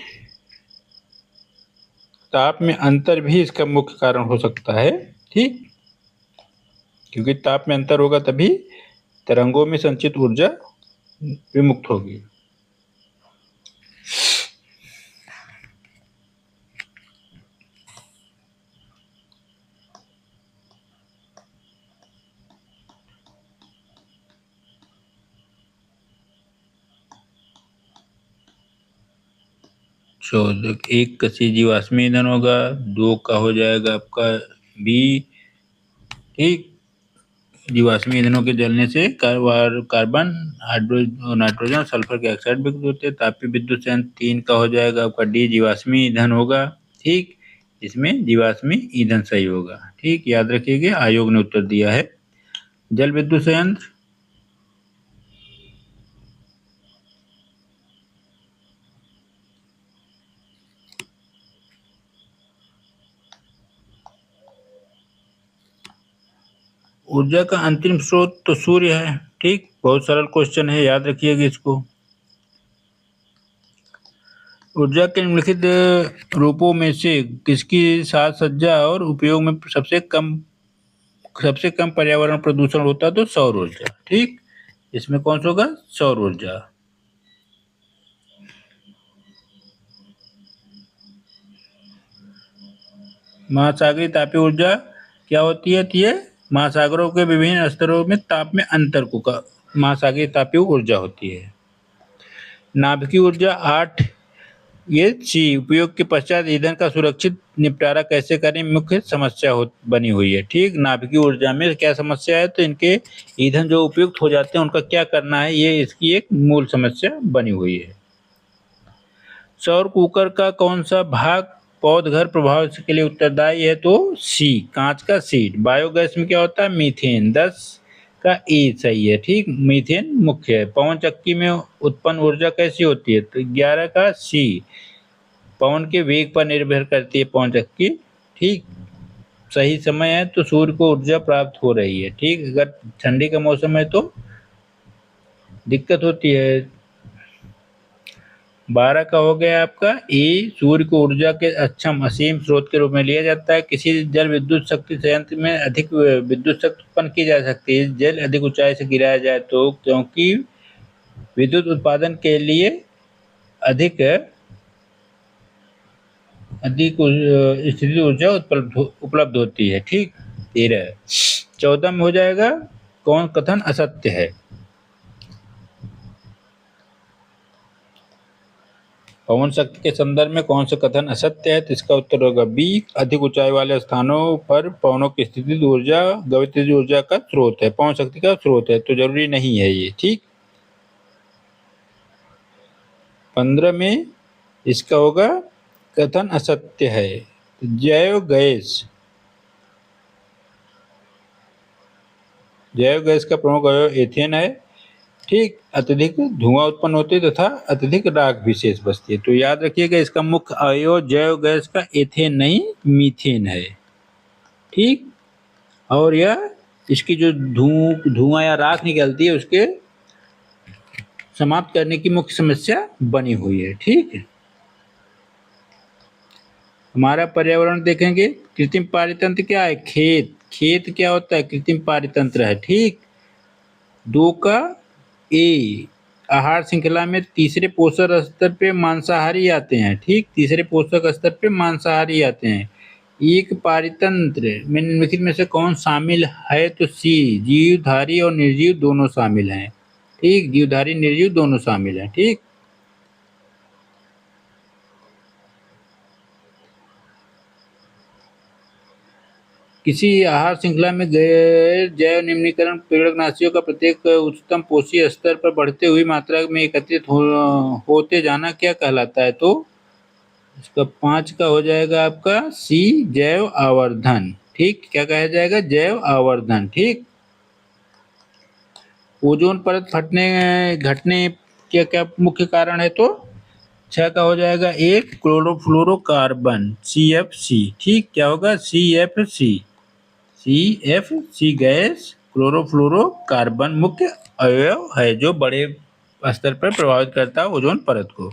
ताप में अंतर भी इसका मुख्य कारण हो सकता है। ठीक। क्योंकि ताप में अंतर होगा तभी तरंगों में संचित ऊर्जा विमुक्त होगी। एक का सी जीवाश्मी ईंधन होगा। 2 का हो जाएगा आपका बी। ठीक। जीवाश्मी ईंधनों के जलने से कार्बन, नाइट्रोजन, सल्फर के ऑक्साइड विकसित होते हैं। तापीय विद्युत संयंत्र 3 का हो जाएगा आपका डी, जीवाश्मी ईंधन होगा। ठीक। इसमें जीवाश्मी ईंधन सही होगा। ठीक। याद रखिएगा, आयोग ने उत्तर दिया है। जल विद्युत संयंत्र, ऊर्जा का अंतिम स्रोत तो सूर्य है। ठीक। बहुत सरल क्वेश्चन है, याद रखिएगा इसको। ऊर्जा के निम्नलिखित रूपों में से किसकी साज सज्जा और उपयोग में सबसे कम पर्यावरण प्रदूषण होता है? तो सौर ऊर्जा। ठीक। इसमें कौन सा होगा? सौर ऊर्जा। महासागरीय तापीय ऊर्जा क्या होती है? ये महासागरों के विभिन्न स्तरों में ताप में अंतर को महासागरीय तापीय ऊर्जा होती है। नाभिकीय ऊर्जा 8 ये सी उपयोग के पश्चात ईंधन का सुरक्षित निपटारा कैसे करें मुख्य समस्या बनी हुई है। ठीक, नाभिकीय ऊर्जा में क्या समस्या है, तो इनके ईंधन जो उपयुक्त हो जाते हैं उनका क्या करना है, ये इसकी एक मूल समस्या बनी हुई है। सौर कुकर का कौन सा भाग पौध घर प्रभाव के लिए उत्तरदायी है, तो सी कांच का सीट। बायोगैस में क्या होता है, मीथेन। 10 का ए सही है। ठीक, मीथेन मुख्य है। पवन चक्की में उत्पन्न ऊर्जा कैसी होती है, तो 11 का सी पवन के वेग पर निर्भर करती है पवन चक्की। ठीक, सही समय है तो सूर्य को ऊर्जा प्राप्त हो रही है। ठीक, अगर ठंडी का मौसम है तो दिक्कत होती है। 12 का हो गया आपका ए सूर्य को ऊर्जा के अक्षम असीम स्रोत के रूप में लिया जाता है। किसी जल विद्युत शक्ति संयंत्र में अधिक विद्युत शक्ति उत्पन्न की जा सकती है जल अधिक ऊंचाई से गिराया जाए तो, क्योंकि विद्युत उत्पादन के लिए अधिक स्थिति ऊर्जा उपलब्ध होती है। ठीक, 13। 14 में हो जाएगा कौन कथन असत्य है। पवन शक्ति के संदर्भ में कौन सा कथन असत्य है, तो इसका उत्तर होगा बी अधिक ऊंचाई वाले स्थानों पर पवनों की स्थिति ऊर्जा गतिज ऊर्जा का स्रोत है, पवन शक्ति का स्रोत है, तो जरूरी नहीं है ये। ठीक, 15 में इसका होगा कथन असत्य है। जैव गैस का प्रमुख अवयव एथेन है। ठीक, अत्यधिक धुआं उत्पन्न होते तथा अत्यधिक राख विशेष बचती है, तो याद रखिएगा इसका मुख्य अवयव जैव गैस का एथेन नहीं मीथेन है। ठीक, और यह इसकी जो धुआं या राख निकलती है उसके समाप्त करने की मुख्य समस्या बनी हुई है। ठीक है, हमारा पर्यावरण देखेंगे। कृत्रिम पारितंत्र क्या है, खेत क्या होता है, कृत्रिम पारितंत्र है। ठीक, 2 का ए आहार श्रृंखला में तीसरे पोषक स्तर पे मांसाहारी आते हैं। ठीक, तीसरे पोषक स्तर पे मांसाहारी आते हैं। एक पारितंत्र में निम्नलिखित में से कौन शामिल है, तो सी जीवधारी और निर्जीव दोनों शामिल हैं। ठीक, जीवधारी निर्जीव दोनों शामिल हैं। ठीक, किसी आहार श्रृंखला में गैर जैव निम्नीकरण प्रेरकनाशियों का प्रत्येक उच्चतम पोषीय स्तर पर बढ़ते हुई मात्रा में एकत्रित होते जाना क्या कहलाता है, तो इसका 5 का हो जाएगा आपका सी जैव आवर्धन। ठीक, क्या कहा जाएगा, जैव आवर्धन। ठीक, ओजोन परत घटने के क्या मुख्य कारण है, तो 6 का हो जाएगा एक क्लोरोफ्लोरोकार्बन CFC। ठीक, क्या होगा CFC गैस क्लोरोफ्लोरोकार्बन मुख्य अवयव है जो बड़े स्तर पर प्रभावित करता है ओजोन परत को।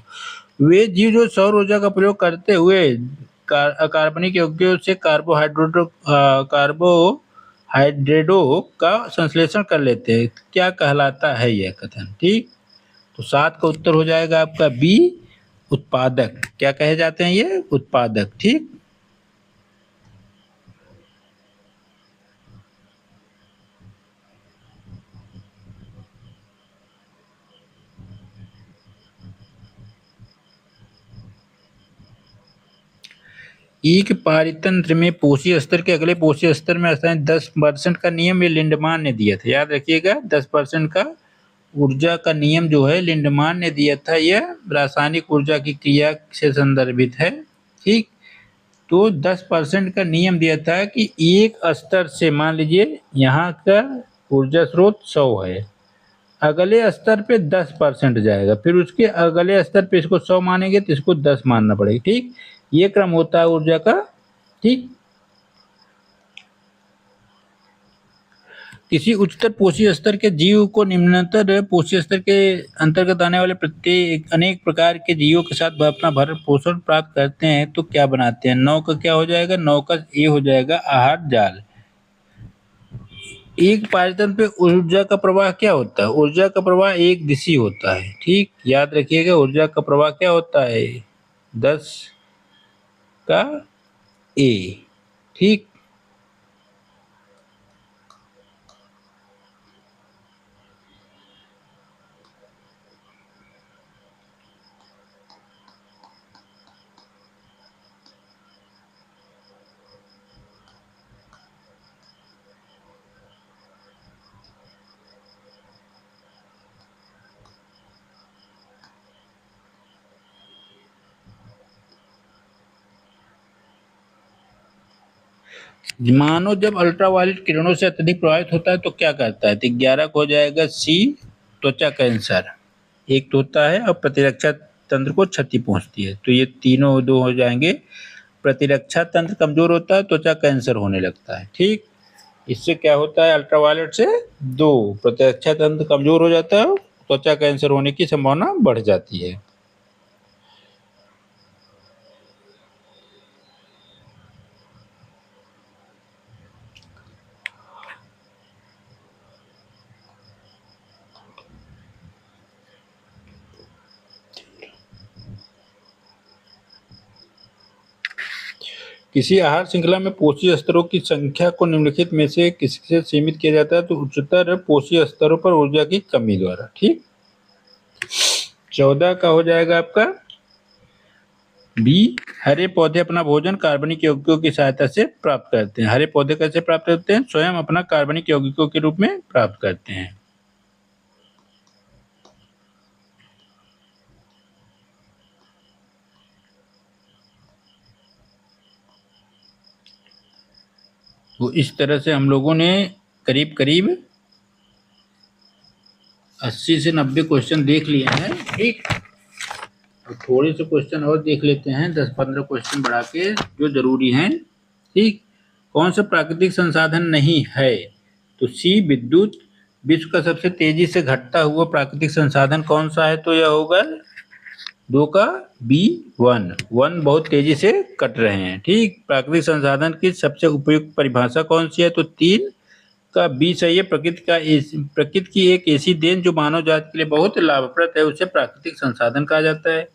वे जीव जो सौर ऊर्जा का प्रयोग करते हुए अकार्बनिक यौगिकों से कार्बोहाइड्रेटों का संश्लेषण कर लेते हैं, क्या कहलाता है यह कथन। ठीक, तो 7 का उत्तर हो जाएगा आपका बी उत्पादक। क्या कहे जाते हैं ये, उत्पादक। ठीक, एक पारितंत्र में पोषी स्तर के अगले पोषी स्तर में आसानी 10% का नियम ये लिंडमान ने दिया था। याद रखिएगा 10% का ऊर्जा का नियम जो है लिंडमान ने दिया था, यह रासायनिक ऊर्जा की क्रिया से संदर्भित है। ठीक, तो 10% का नियम दिया था कि एक स्तर से मान लीजिए यहाँ का ऊर्जा स्रोत 100 है, अगले स्तर पे 10% जाएगा, फिर उसके अगले स्तर पे इसको 100 मानेंगे तो इसको 10 मानना पड़ेगा। ठीक, ये क्रम होता है ऊर्जा का। ठीक, किसी उच्चतर पोषी स्तर के जीव को निम्नतर पोषी स्तर के अंतर्गत आने वाले प्रत्येक अनेक प्रकार के जीवों के साथ अपना भरण पोषण प्राप्त करते हैं तो क्या बनाते हैं। 9 का क्या हो जाएगा, 9 का ए हो जाएगा आहार जाल। एक पारितंत्र पे ऊर्जा का प्रवाह क्या होता है, ऊर्जा का प्रवाह एक दिशी होता है। ठीक, याद रखिएगा ऊर्जा का प्रवाह क्या होता है, 10 का ए। ठीक, मानो जब अल्ट्रावायलेट किरणों से अत्यधिक प्रभावित होता है तो क्या करता है? तो 11 को हो जाएगा सी, त्वचा कैंसर। एक तो होता है और प्रतिरक्षा तंत्र को क्षति पहुंचती है, तो ये तीनों दो हो जाएंगे। प्रतिरक्षा तंत्र कमजोर होता है, त्वचा कैंसर होने लगता है। ठीक, इससे क्या होता है? अल्ट्रावायलेट से दो, प्रतिरक्षा तंत्र कमजोर हो जाता है, त्वचा कैंसर होने की संभावना बढ़ जाती है। किसी आहार श्रृंखला में पोषक स्तरों की संख्या को निम्नलिखित में से किससे सीमित किया जाता है? तो उच्चतर पोषक स्तरों पर ऊर्जा की कमी द्वारा। ठीक, 14 का हो जाएगा आपका बी, हरे पौधे अपना भोजन कार्बनिक यौगिकों की सहायता से प्राप्त करते हैं। हरे पौधे कैसे प्राप्त करते हैं? स्वयं अपना कार्बनिक यौगिकों के रूप में प्राप्त करते हैं। तो इस तरह से हम लोगों ने करीब करीब 80 से 90 क्वेश्चन देख लिए हैं। ठीक, और थोड़े से क्वेश्चन और देख लेते हैं, 10-15 क्वेश्चन बढ़ा के जो जरूरी हैं। ठीक, कौन सा प्राकृतिक संसाधन नहीं है? तो सी, विद्युत। विश्व का सबसे तेजी से घटता हुआ प्राकृतिक संसाधन कौन सा है? तो यह होगा 2 का बी, वन। वन बहुत तेजी से कट रहे हैं। ठीक, प्राकृतिक संसाधन की सबसे उपयुक्त परिभाषा कौन सी है? तो 3 का बी सही है। प्रकृति की एक ऐसी देन जो मानव जाति के लिए बहुत लाभप्रद है, उसे प्राकृतिक संसाधन कहा जाता है।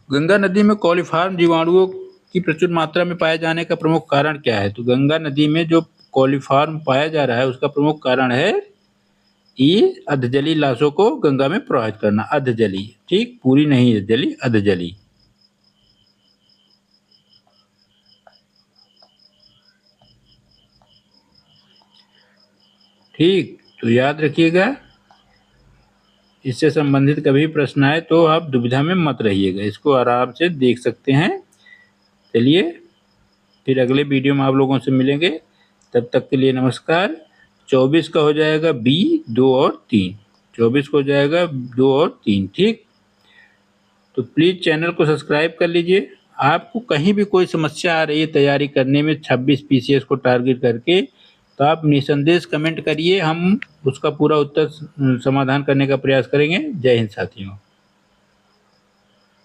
गंगा नदी में कॉलीफॉर्म जीवाणुओं की प्रचुर मात्रा में पाए जाने का प्रमुख कारण क्या है? तो गंगा नदी में जो कॉलीफॉर्म पाया जा रहा है उसका प्रमुख कारण है ये अधजली लाशों को गंगा में प्रवाहित करना। अधजली, ठीक, पूरी नहीं जली, अधजली। ठीक, तो याद रखिएगा, इससे संबंधित कभी प्रश्न आए तो आप दुविधा में मत रहिएगा, इसको आराम से देख सकते हैं। चलिए, फिर अगले वीडियो में आप लोगों से मिलेंगे, तब तक के लिए नमस्कार। 24 का हो जाएगा बी, 2 और 3। 24 को हो जाएगा 2 और 3। ठीक, तो प्लीज़ चैनल को सब्सक्राइब कर लीजिए। आपको कहीं भी कोई समस्या आ रही है तैयारी करने में 26 पीसीएस को टारगेट करके, तो आप निसंदेह कमेंट करिए, हम उसका पूरा उत्तर समाधान करने का प्रयास करेंगे। जय हिंद साथियों।